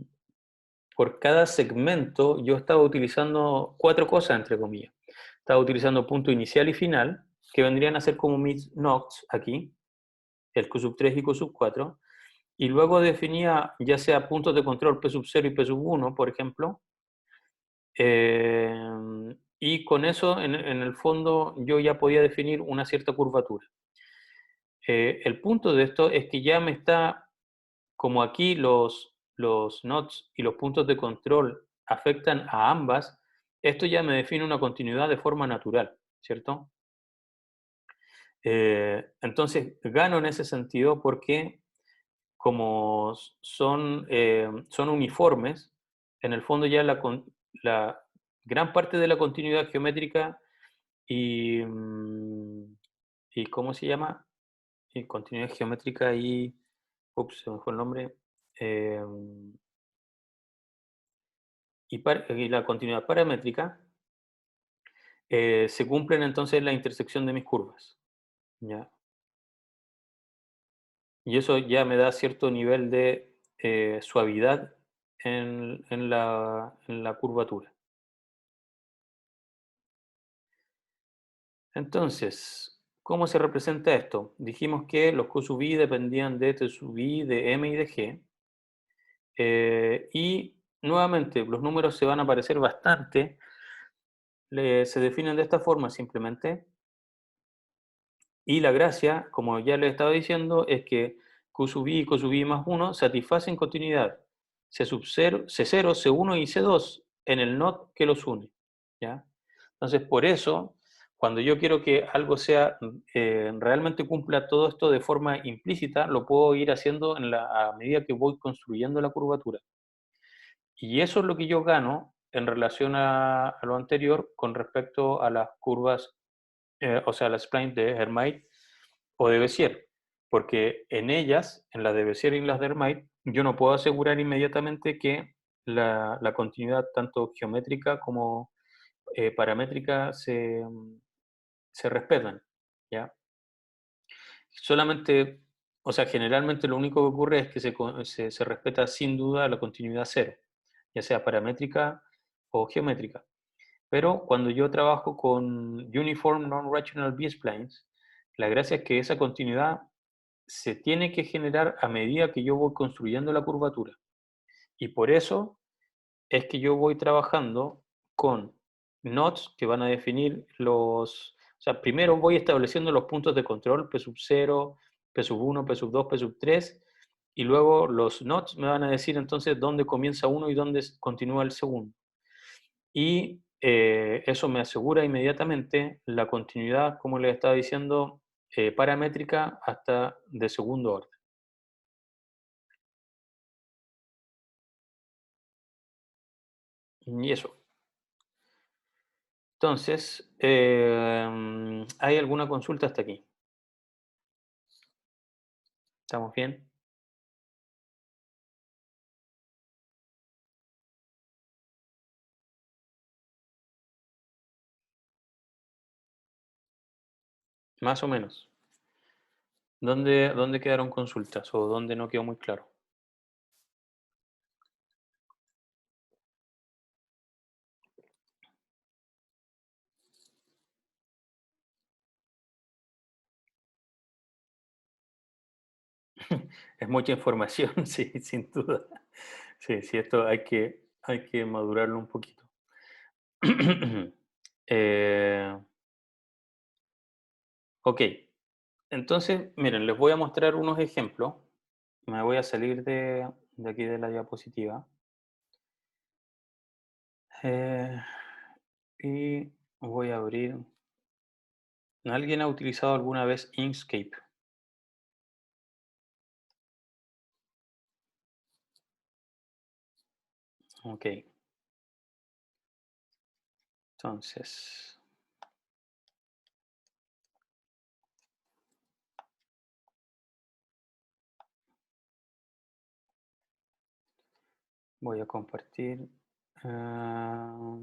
por cada segmento yo estaba utilizando 4 cosas, entre comillas. Estaba utilizando punto inicial y final, que vendrían a ser como mis nodes aquí, el Q sub 3 y Q sub 4, y luego definía ya sea puntos de control P sub 0 y P sub 1, por ejemplo, y con eso en el fondo yo ya podía definir una cierta curvatura. El punto de esto es que ya me está, como aquí los nodes y los puntos de control afectan a ambas, esto ya me define una continuidad de forma natural, ¿cierto? Entonces gano en ese sentido porque como son uniformes, en el fondo ya la gran parte de la continuidad geométrica y, y ¿cómo se llama? Y continuidad geométrica y, ups, se me fue el nombre, eh, y la continuidad paramétrica se cumplen entonces en la intersección de mis curvas, ¿ya? Y eso ya me da cierto nivel de suavidad en la curvatura. Entonces, ¿cómo se representa esto? Dijimos que los Q sub i dependían de T sub i, de M y de G. Y nuevamente, los números se van a parecer bastante. Se definen de esta forma simplemente. Y la gracia, como ya les estaba diciendo, es que Q sub i y Q sub i más 1 satisfacen continuidad C sub 0, C0, C1 y C2 en el node que los une, ¿ya? Entonces, por eso, cuando yo quiero que algo sea realmente cumpla todo esto de forma implícita, lo puedo ir haciendo a medida que voy construyendo la curvatura. Y eso es lo que yo gano en relación a lo anterior con respecto a las curvas, o sea, las splines de Hermite o de Bézier, porque en ellas, en las de Bézier y las de Hermite, yo no puedo asegurar inmediatamente que la continuidad tanto geométrica como paramétrica se respetan, ¿ya? Solamente, o sea, generalmente lo único que ocurre es que se respeta sin duda la continuidad cero, ya sea paramétrica o geométrica. Pero cuando yo trabajo con Uniform Non-Rational B-Splines, la gracia es que esa continuidad se tiene que generar a medida que yo voy construyendo la curvatura. Y por eso es que yo voy trabajando con nodes que van a definir o sea, primero voy estableciendo los puntos de control, P sub 0, P sub 1, P sub 2, P sub 3, y luego los nodes me van a decir entonces dónde comienza uno y dónde continúa el segundo. Y eso me asegura inmediatamente la continuidad, como les estaba diciendo, paramétrica hasta de segundo orden. Y eso. Entonces, ¿hay alguna consulta hasta aquí? ¿Estamos bien? más o menos. ¿Dónde quedaron consultas o dónde no quedó muy claro? Es mucha información, sí, sin duda. Sí, sí, esto hay que madurarlo un poquito. Eh, ok, entonces, miren, les voy a mostrar unos ejemplos. Me voy a salir de aquí de la diapositiva. eh, y voy a abrir. ¿Alguien ha utilizado alguna vez Inkscape? Ok, entonces voy a compartir. ah,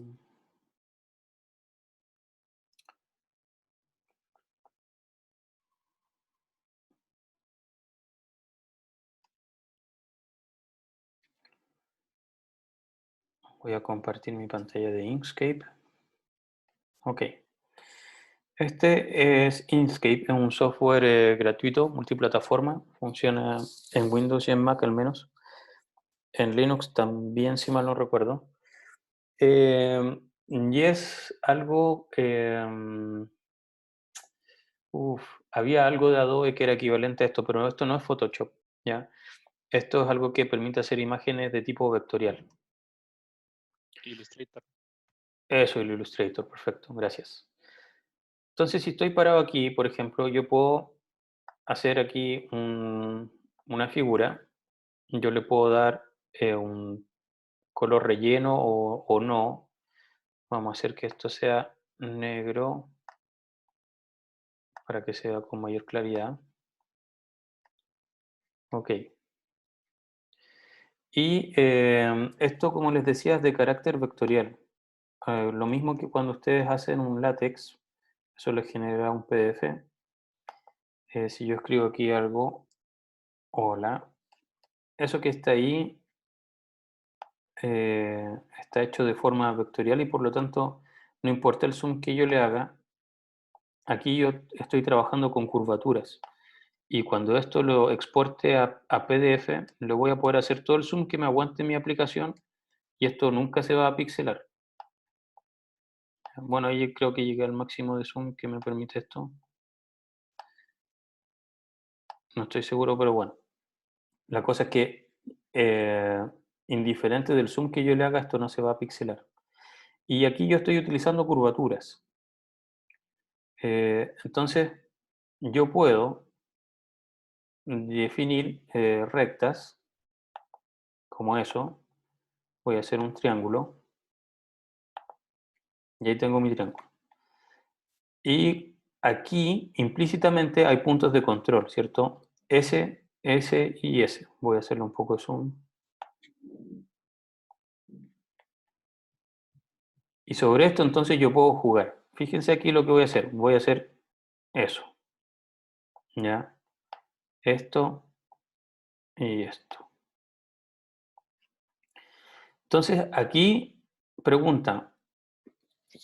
Voy a compartir mi pantalla de Inkscape. Ok. Este es Inkscape, es un software gratuito, multiplataforma, funciona en Windows y en Mac al menos. En Linux también, si mal no recuerdo. Y es algo, había algo de Adobe que era equivalente a esto, pero esto no es Photoshop, ¿ya? Esto es algo que permite hacer imágenes de tipo vectorial. Illustrator. Eso, el Illustrator, perfecto, gracias. Entonces, si estoy parado aquí, por ejemplo, yo puedo hacer aquí una figura. Yo le puedo dar un color relleno o no. Vamos a hacer que esto sea negro para que se vea con mayor claridad. Ok. Y esto, como les decía, es de carácter vectorial. Lo mismo que cuando ustedes hacen un látex, eso les genera un PDF. Si yo escribo aquí algo, hola, eso que está ahí está hecho de forma vectorial y por lo tanto, no importa el zoom que yo le haga, aquí yo estoy trabajando con curvaturas. Y cuando esto lo exporte a PDF, le voy a poder hacer todo el zoom que me aguante mi aplicación y esto nunca se va a pixelar. Bueno, ahí creo que llegué al máximo de zoom que me permite esto. No estoy seguro, pero bueno. La cosa es que, eh, indiferente del zoom que yo le haga, esto no se va a pixelar. Y aquí yo estoy utilizando curvaturas. Entonces, yo puedo definir rectas como eso. Voy a hacer un triángulo y ahí tengo mi triángulo. Y aquí implícitamente hay puntos de control, ¿cierto? S, S y S. Voy a hacerle un poco de zoom. Y sobre esto entonces yo puedo jugar. Fíjense aquí lo que voy a hacer. Voy a hacer eso. ¿Ya? Esto y esto. Entonces aquí pregunta,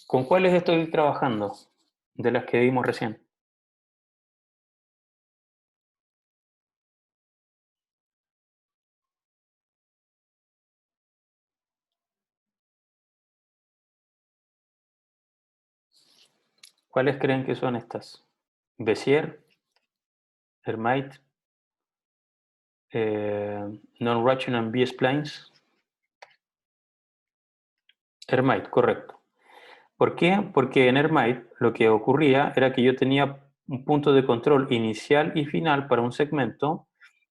¿con cuáles estoy trabajando de las que vimos recién? ¿Cuáles creen que son estas? Bezier, Hermite, Non-Ration and B-Splines. Hermite, correcto. ¿Por qué? Porque en Hermite lo que ocurría era que yo tenía un punto de control inicial y final para un segmento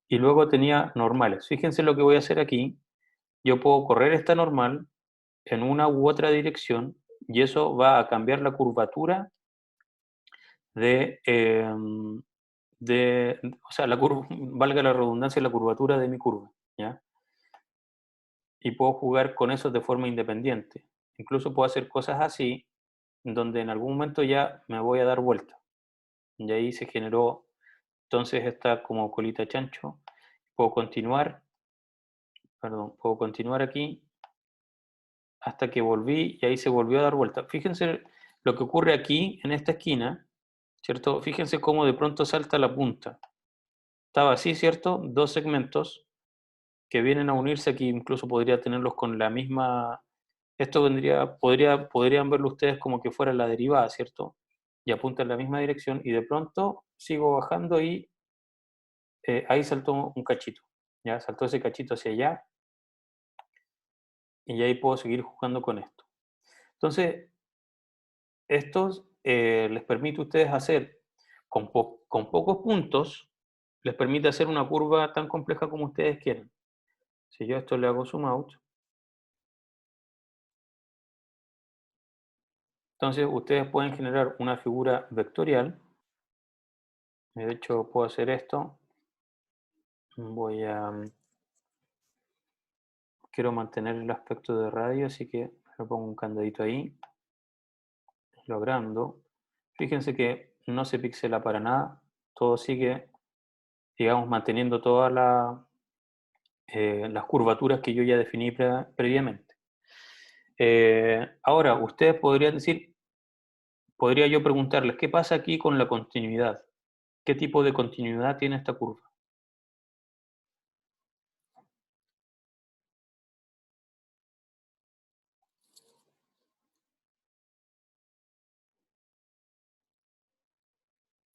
y luego tenía normales. Fíjense lo que voy a hacer aquí. Yo puedo correr esta normal en una u otra dirección y eso va a cambiar la curvatura de, o sea, valga la redundancia, la curvatura de mi curva, ¿ya? Y puedo jugar con eso de forma independiente. Incluso puedo hacer cosas así, donde en algún momento ya me voy a dar vuelta, y ahí se generó entonces esta como colita chancho. Puedo continuar, perdón, puedo continuar aquí hasta que volví y ahí se volvió a dar vuelta. Fíjense lo que ocurre aquí en esta esquina, ¿cierto? Fíjense cómo de pronto salta la punta. Estaba así, ¿cierto? Dos segmentos que vienen a unirse aquí, incluso podría tenerlos con la misma. Esto podrían verlo ustedes como que fuera la derivada, ¿cierto? Y apunta en la misma dirección y de pronto sigo bajando y ahí saltó un cachito, ¿ya? Saltó ese cachito hacia allá y ahí puedo seguir jugando con esto. Entonces, estos les permite a ustedes hacer con pocos puntos, les permite hacer una curva tan compleja como ustedes quieran. Si yo a esto le hago zoom out, entonces ustedes pueden generar una figura vectorial. De hecho, puedo hacer esto. Voy a, quiero mantener el aspecto de radio, así que le pongo un candadito ahí, lo agrando. Fíjense que no se pixela para nada, todo sigue, digamos, manteniendo todas las curvaturas que yo ya definí previamente. Ahora, ustedes podrían decir, podría yo preguntarles, ¿qué pasa aquí con la continuidad? ¿Qué tipo de continuidad tiene esta curva?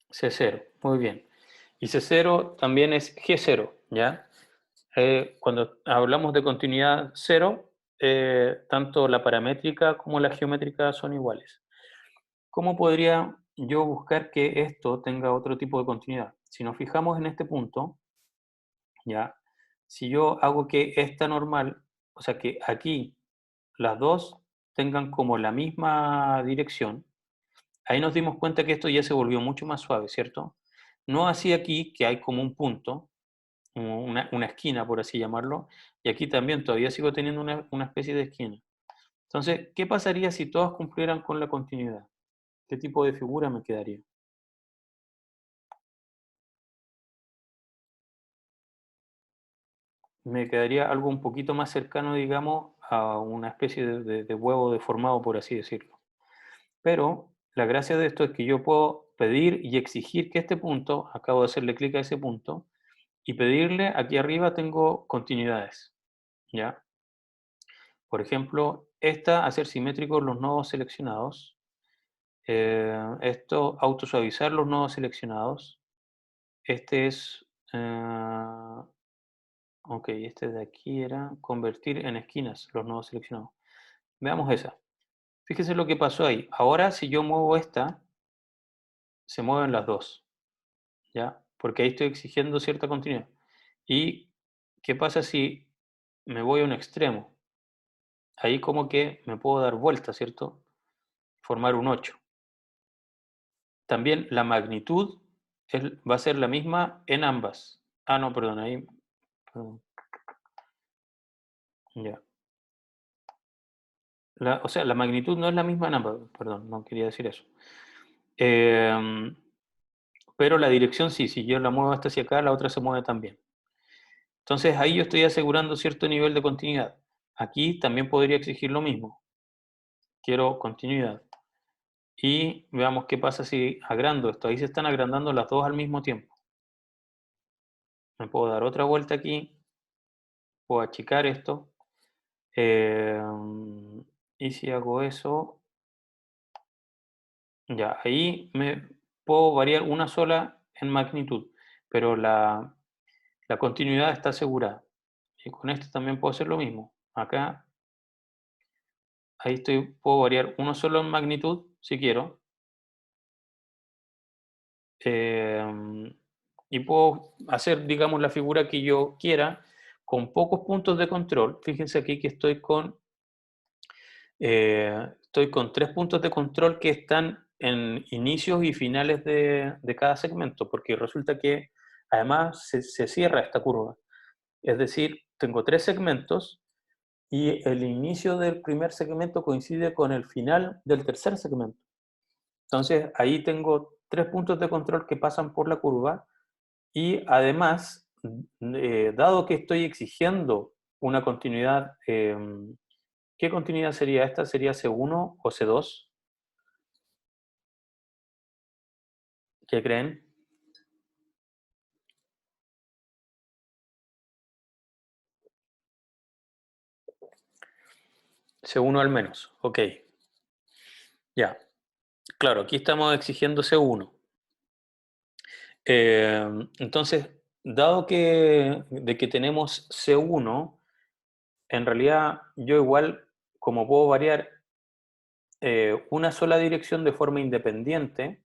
C0, muy bien. Y C0 también es G0, ¿ya? Cuando hablamos de continuidad cero, tanto la paramétrica como la geométrica son iguales. ¿Cómo podría yo buscar que esto tenga otro tipo de continuidad? Si nos fijamos en este punto, ¿ya? Si yo hago que esta normal, o sea que aquí las dos tengan como la misma dirección, ahí nos dimos cuenta que esto ya se volvió mucho más suave, ¿cierto? No así aquí, que hay como un punto, como una esquina, por así llamarlo, y aquí también todavía sigo teniendo una especie de esquina. Entonces, ¿qué pasaría si todas cumplieran con la continuidad? ¿Qué tipo de figura me quedaría? Me quedaría algo un poquito más cercano, digamos, a una especie de huevo deformado, por así decirlo. Pero la gracia de esto es que yo puedo pedir y exigir que este punto, acabo de hacerle clic a ese punto, y pedirle, aquí arriba tengo continuidades, ¿ya? Por ejemplo, esta, hacer simétricos los nodos seleccionados. Esto, autosuavizar los nodos seleccionados. Este es, ok, este de aquí era convertir en esquinas los nodos seleccionados. Veamos esa. Fíjese lo que pasó ahí. Ahora, si yo muevo esta, se mueven las dos, ¿ya? Porque ahí estoy exigiendo cierta continuidad. ¿Y qué pasa si me voy a un extremo? Ahí como que me puedo dar vuelta, ¿cierto? Formar un 8. También la magnitud va a ser la misma en ambas. Ah, no, perdón, ahí, perdón, ya. O sea, la magnitud no es la misma en ambas, perdón, no quería decir eso. Em, pero la dirección sí, si yo la muevo hasta hacia acá, la otra se mueve también. Entonces ahí yo estoy asegurando cierto nivel de continuidad. Aquí también podría exigir lo mismo. Quiero continuidad. Y veamos qué pasa si agrando esto. Ahí se están agrandando las dos al mismo tiempo. Me puedo dar otra vuelta aquí, puedo achicar esto. Eh, y si hago eso, ya, ahí me puedo variar una sola en magnitud, pero la continuidad está asegurada. Y con esto también puedo hacer lo mismo. Acá, ahí estoy, puedo variar uno solo en magnitud, si quiero. eh, y puedo hacer, digamos, la figura que yo quiera con pocos puntos de control. Fíjense aquí que estoy con 3 puntos de control que están en inicios y finales de cada segmento, porque resulta que además se cierra esta curva. Es decir, tengo 3 segmentos y el inicio del primer segmento coincide con el final del tercer segmento. Entonces ahí tengo 3 puntos de control que pasan por la curva y además, dado que estoy exigiendo una continuidad, ¿qué continuidad sería esta? ¿Sería C1 o C2? ¿Qué creen? C1 al menos, ok. Ya, claro, aquí estamos exigiendo C1. Entonces, dado que tenemos C1, en realidad yo igual, como puedo variar una sola dirección de forma independiente,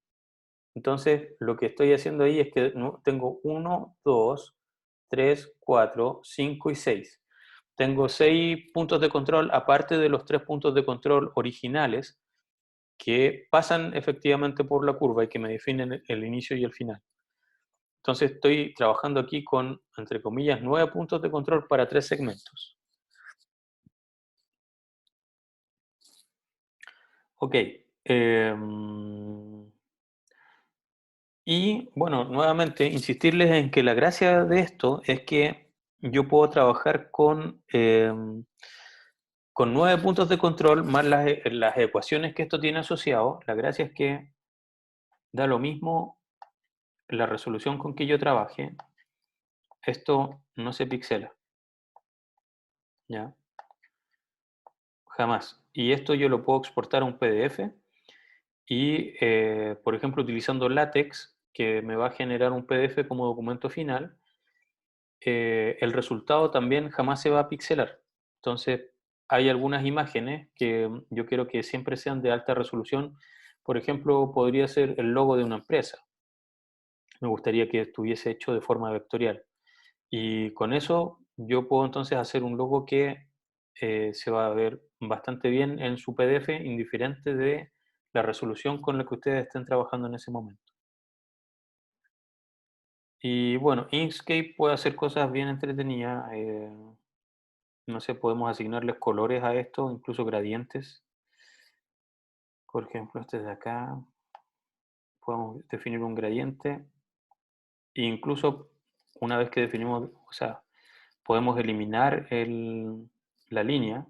entonces lo que estoy haciendo ahí es que tengo 1, 2, 3, 4, 5 y 6. Tengo 6 puntos de control aparte de los 3 puntos de control originales que pasan efectivamente por la curva y que me definen el inicio y el final. Entonces estoy trabajando aquí con, entre comillas, 9 puntos de control para 3 segmentos. Ok. Y bueno, nuevamente, insistirles en que la gracia de esto es que yo puedo trabajar con 9 puntos de control más las ecuaciones que esto tiene asociado. La gracia es que da lo mismo la resolución con que yo trabaje. Esto no se pixela, ¿ya? Jamás. Y esto yo lo puedo exportar a un PDF y, por ejemplo, utilizando LaTeX, que me va a generar un PDF como documento final, el resultado también jamás se va a pixelar. Entonces, hay algunas imágenes que yo quiero que siempre sean de alta resolución. Por ejemplo, podría ser el logo de una empresa. Me gustaría que estuviese hecho de forma vectorial. Y con eso yo puedo entonces hacer un logo que se va a ver bastante bien en su PDF, indiferente de la resolución con la que ustedes estén trabajando en ese momento. Y bueno, Inkscape puede hacer cosas bien entretenidas. No sé, podemos asignarles colores a esto, incluso gradientes. Por ejemplo, este de acá, podemos definir un gradiente. E incluso una vez que definimos, o sea, podemos eliminar la línea.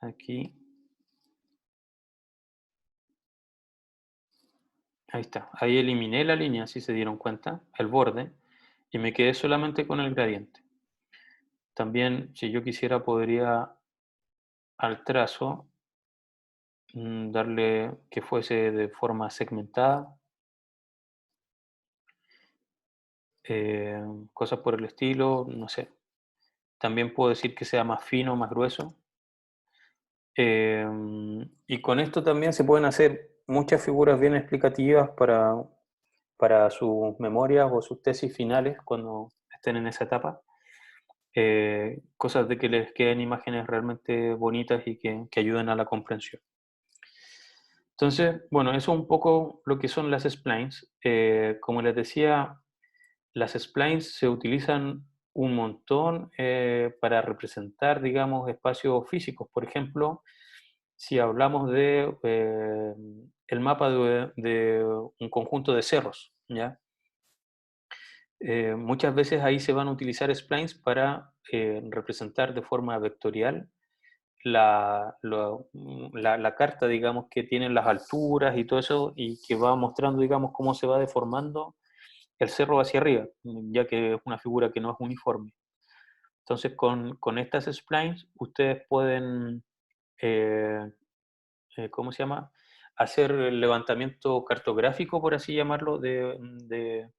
Aquí, ahí está. Ahí eliminé la línea, si se dieron cuenta, el borde, y me quedé solamente con el gradiente. También, si yo quisiera, podría al trazo darle que fuese de forma segmentada, cosas por el estilo, no sé. También puedo decir que sea más fino, más grueso. Y con esto también se pueden hacer muchas figuras bien explicativas para sus memorias o sus tesis finales cuando estén en esa etapa. Cosas de que les queden imágenes realmente bonitas y que ayuden a la comprensión. Entonces, bueno, eso es un poco lo que son las splines. Como les decía, las splines se utilizan un montón para representar, digamos, espacios físicos. Por ejemplo, si hablamos de el mapa de un conjunto de cerros, ¿ya? Muchas veces ahí se van a utilizar splines para representar de forma vectorial la carta, digamos, que tienen las alturas y todo eso, y que va mostrando, digamos, cómo se va deformando el cerro hacia arriba, ya que es una figura que no es uniforme. Entonces, con estas splines, ustedes pueden, ¿cómo se llama? Hacer el levantamiento cartográfico, por así llamarlo, de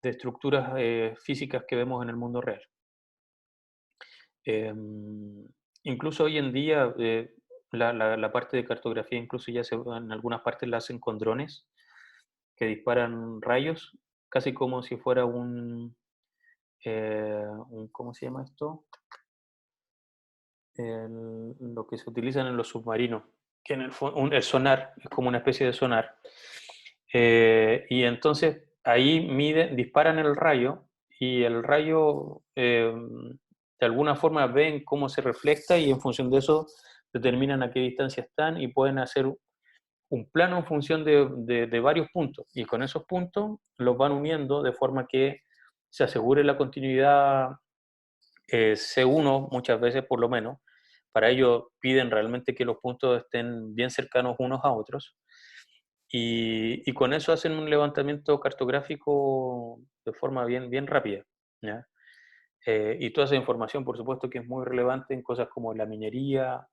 estructuras físicas que vemos en el mundo real. Incluso hoy en día, la parte de cartografía, incluso ya en algunas partes la hacen con drones que disparan rayos, casi como si fuera ¿cómo se llama esto? Lo que se utilizan en los submarinos, que en el sonar, es como una especie de sonar. Y entonces ahí disparan el rayo y el rayo de alguna forma ven cómo se refleja y en función de eso determinan a qué distancia están y pueden hacer un plano en función de varios puntos. Y con esos puntos los van uniendo de forma que se asegure la continuidad C1 muchas veces por lo menos. Para ello piden realmente que los puntos estén bien cercanos unos a otros. Y con eso hacen un levantamiento cartográfico de forma bien rápida, ¿ya? Y toda esa información, por supuesto, que es muy relevante en cosas como la minería,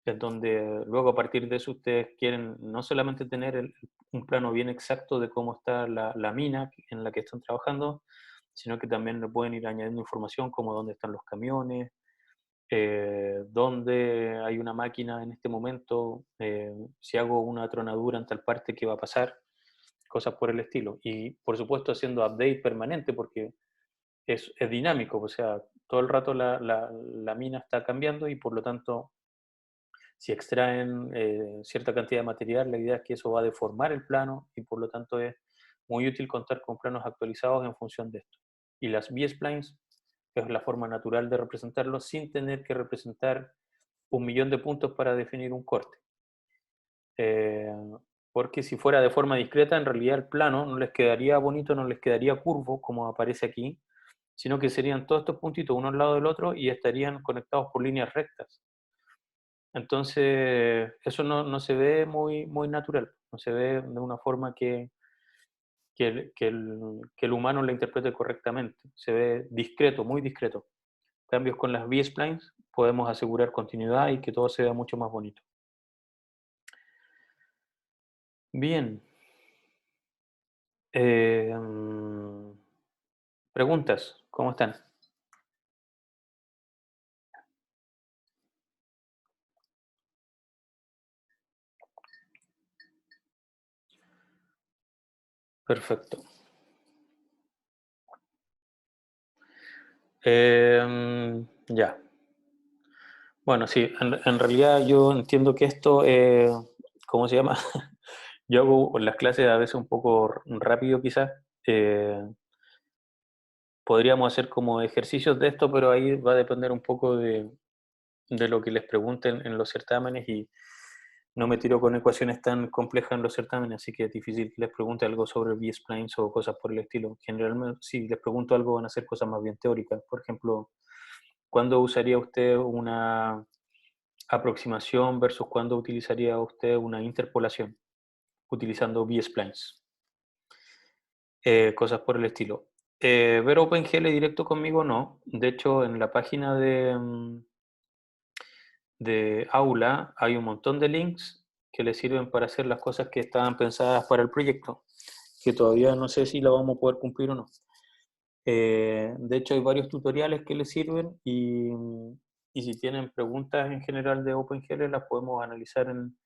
en donde luego a partir de eso ustedes quieren no solamente tener un plano bien exacto de cómo está la mina en la que están trabajando, sino que también le pueden ir añadiendo información como dónde están los camiones, dónde hay una máquina en este momento, si hago una tronadura en tal parte, qué va a pasar, cosas por el estilo. Y por supuesto haciendo update permanente porque es dinámico, o sea, todo el rato la mina está cambiando y por lo tanto, si extraen cierta cantidad de material, la idea es que eso va a deformar el plano y por lo tanto es muy útil contar con planos actualizados en función de esto. Y las B-splines es la forma natural de representarlo sin tener que representar 1.000.000 de puntos para definir un corte. Eh, porque si fuera de forma discreta, en realidad el plano no les quedaría bonito, no les quedaría curvo, como aparece aquí, sino que serían todos estos puntitos uno al lado del otro y estarían conectados por líneas rectas. Entonces, eso no se ve muy natural, no se ve de una forma que el humano la interprete correctamente. Se ve discreto, muy discreto. En cambio, con las B-splines podemos asegurar continuidad y que todo se vea mucho más bonito. Bien. Preguntas, ¿cómo están? Perfecto. Ya. Bueno, sí, en realidad yo entiendo que esto, ¿cómo se llama? Yo hago las clases a veces un poco rápido quizás. Eh, Podríamos hacer como ejercicios de esto, pero ahí va a depender un poco de lo que les pregunten en los certámenes y no me tiro con ecuaciones tan complejas en los certámenes, así que es difícil que les pregunte algo sobre B-splines o cosas por el estilo. Generalmente, si les pregunto algo, van a ser cosas más bien teóricas. Por ejemplo, ¿cuándo usaría usted una aproximación versus cuándo utilizaría usted una interpolación utilizando B-splines? Cosas por el estilo. Ver OpenGL directo conmigo no. De hecho, en la página de Aula hay un montón de links que le sirven para hacer las cosas que estaban pensadas para el proyecto, que todavía no sé si la vamos a poder cumplir o no. De hecho, hay varios tutoriales que les sirven y si tienen preguntas en general de OpenGL las podemos analizar en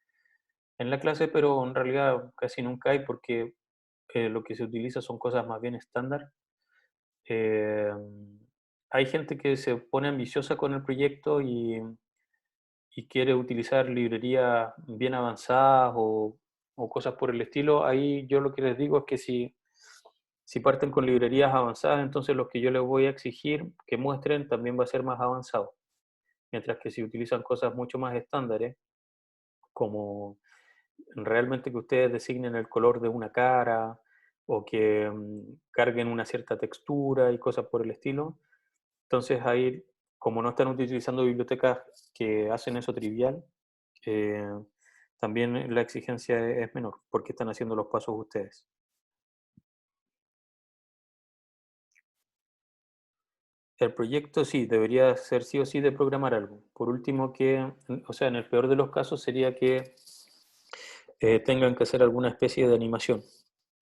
la clase, pero en realidad casi nunca hay porque lo que se utiliza son cosas más bien estándar. Eh, Hay gente que se pone ambiciosa con el proyecto y quiere utilizar librerías bien avanzadas o cosas por el estilo. Ahí yo lo que les digo es que si parten con librerías avanzadas, entonces lo que yo les voy a exigir que muestren también va a ser más avanzado. Mientras que si utilizan cosas mucho más estándares, como realmente que ustedes designen el color de una cara o que carguen una cierta textura y cosas por el estilo, entonces ahí, como no están utilizando bibliotecas que hacen eso trivial, eh, también la exigencia es menor, porque están haciendo los pasos ustedes. El proyecto sí, debería ser sí o sí de programar algo. Por último, o sea, en el peor de los casos sería que tengan que hacer alguna especie de animación.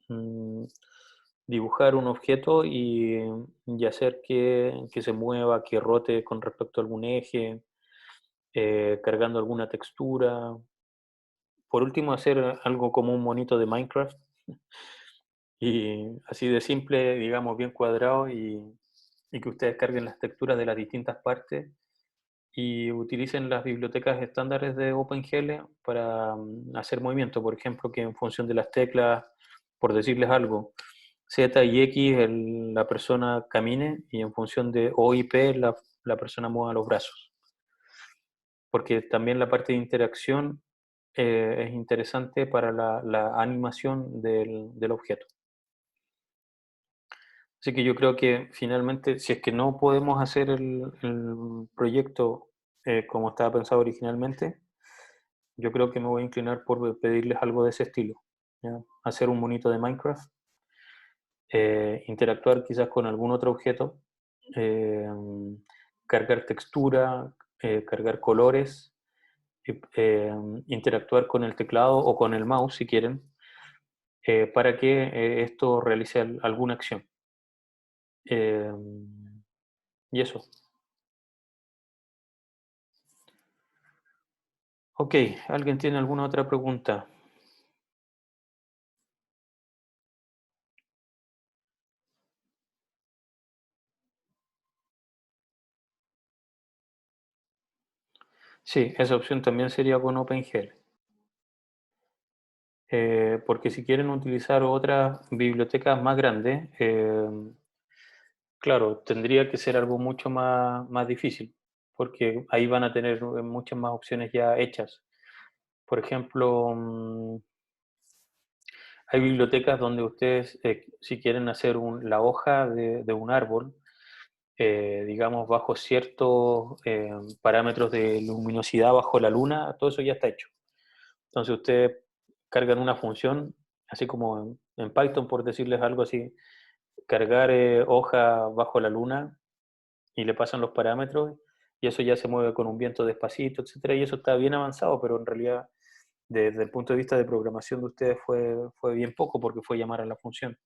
Mm, Dibujar un objeto y hacer que se mueva, que rote con respecto a algún eje, cargando alguna textura. Por último, hacer algo como un monito de Minecraft y así de simple, digamos, bien cuadrado y que ustedes carguen las texturas de las distintas partes y utilicen las bibliotecas estándares de OpenGL para hacer movimiento. Por ejemplo, que en función de las teclas, por decirles algo, Z y X la persona camine y en función de O y P la persona mueva los brazos. porque también la parte de interacción es interesante para la animación del objeto. Así que yo creo que finalmente, si es que no podemos hacer el proyecto como estaba pensado originalmente, yo creo que me voy a inclinar por pedirles algo de ese estilo. ¿Ya? Hacer un monito de Minecraft, interactuar quizás con algún otro objeto, eh, cargar textura, cargar colores, interactuar con el teclado o con el mouse si quieren, para que esto realice alguna acción. Eh, y eso. Ok, ¿alguien tiene alguna otra pregunta? Sí, esa opción también sería con OpenGL. Porque si quieren utilizar otras bibliotecas más grandes, claro, tendría que ser algo mucho más difícil, porque ahí van a tener muchas más opciones ya hechas. Por ejemplo, hay bibliotecas donde ustedes, si quieren hacer la hoja de un árbol, digamos, bajo ciertos parámetros de luminosidad bajo la luna, todo eso ya está hecho. Entonces ustedes cargan una función, así como en Python, por decirles algo así, cargar hoja bajo la luna y le pasan los parámetros y eso ya se mueve con un viento despacito, etcétera, y eso está bien avanzado, pero en realidad desde el punto de vista de programación de ustedes fue bien poco porque fue llamar a la función.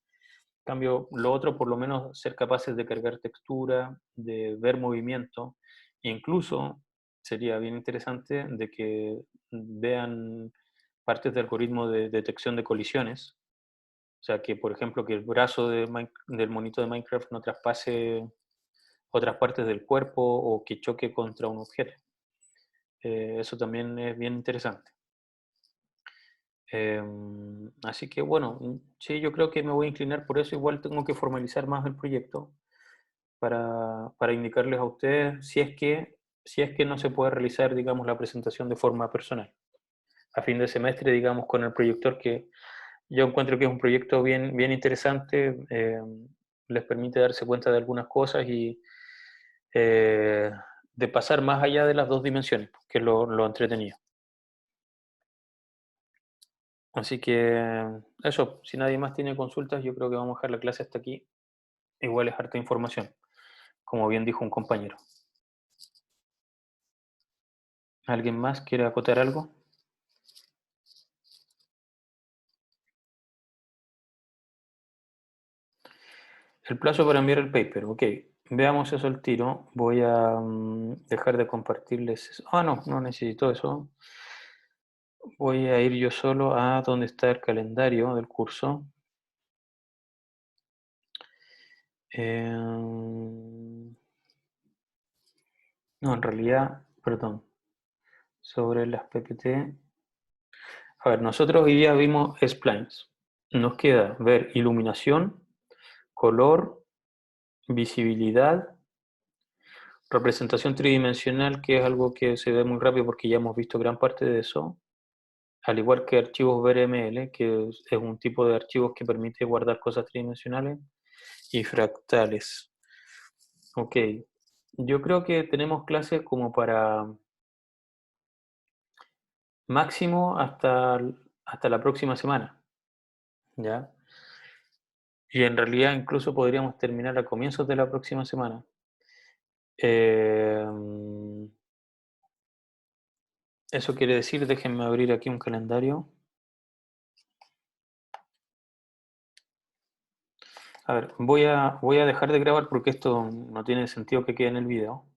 En cambio, lo otro, por lo menos, ser capaces de cargar textura, de ver movimiento, e incluso sería bien interesante de que vean partes de algoritmo de detección de colisiones. O sea, que por ejemplo, que el brazo del monito de Minecraft no traspase otras partes del cuerpo o que choque contra un objeto. Eso también es bien interesante. Así que bueno, sí, yo creo que me voy a inclinar por eso. Igual tengo que formalizar más el proyecto para indicarles a ustedes si es que no se puede realizar, digamos, la presentación de forma personal. A fin de semestre, digamos, con el proyector que yo encuentro que es un proyecto bien interesante, les permite darse cuenta de algunas cosas y eh, de pasar más allá de las dos dimensiones, que es lo entretenido. Así que eso, si nadie más tiene consultas, yo creo que vamos a dejar la clase hasta aquí. Igual es harta información, como bien dijo un compañero. ¿Alguien más quiere acotar algo? El plazo para enviar el paper, ok. Veamos eso al tiro. Voy a dejar de compartirles eso. Ah, no, no necesito eso. Voy a ir yo solo a donde está el calendario del curso. No, en realidad, perdón, sobre las PPT. A ver, nosotros hoy día vimos splines. Nos queda ver iluminación, color, visibilidad, representación tridimensional, que es algo que se ve muy rápido porque ya hemos visto gran parte de eso, al igual que archivos VRML, que es un tipo de archivos que permite guardar cosas tridimensionales, y fractales. Ok, yo creo que tenemos clases como para máximo hasta la próxima semana, ¿ya? Y en realidad incluso podríamos terminar a comienzos de la próxima semana. Eh, Eso quiere decir, déjenme abrir aquí un calendario. A ver, voy a dejar de grabar porque esto no tiene sentido que quede en el video.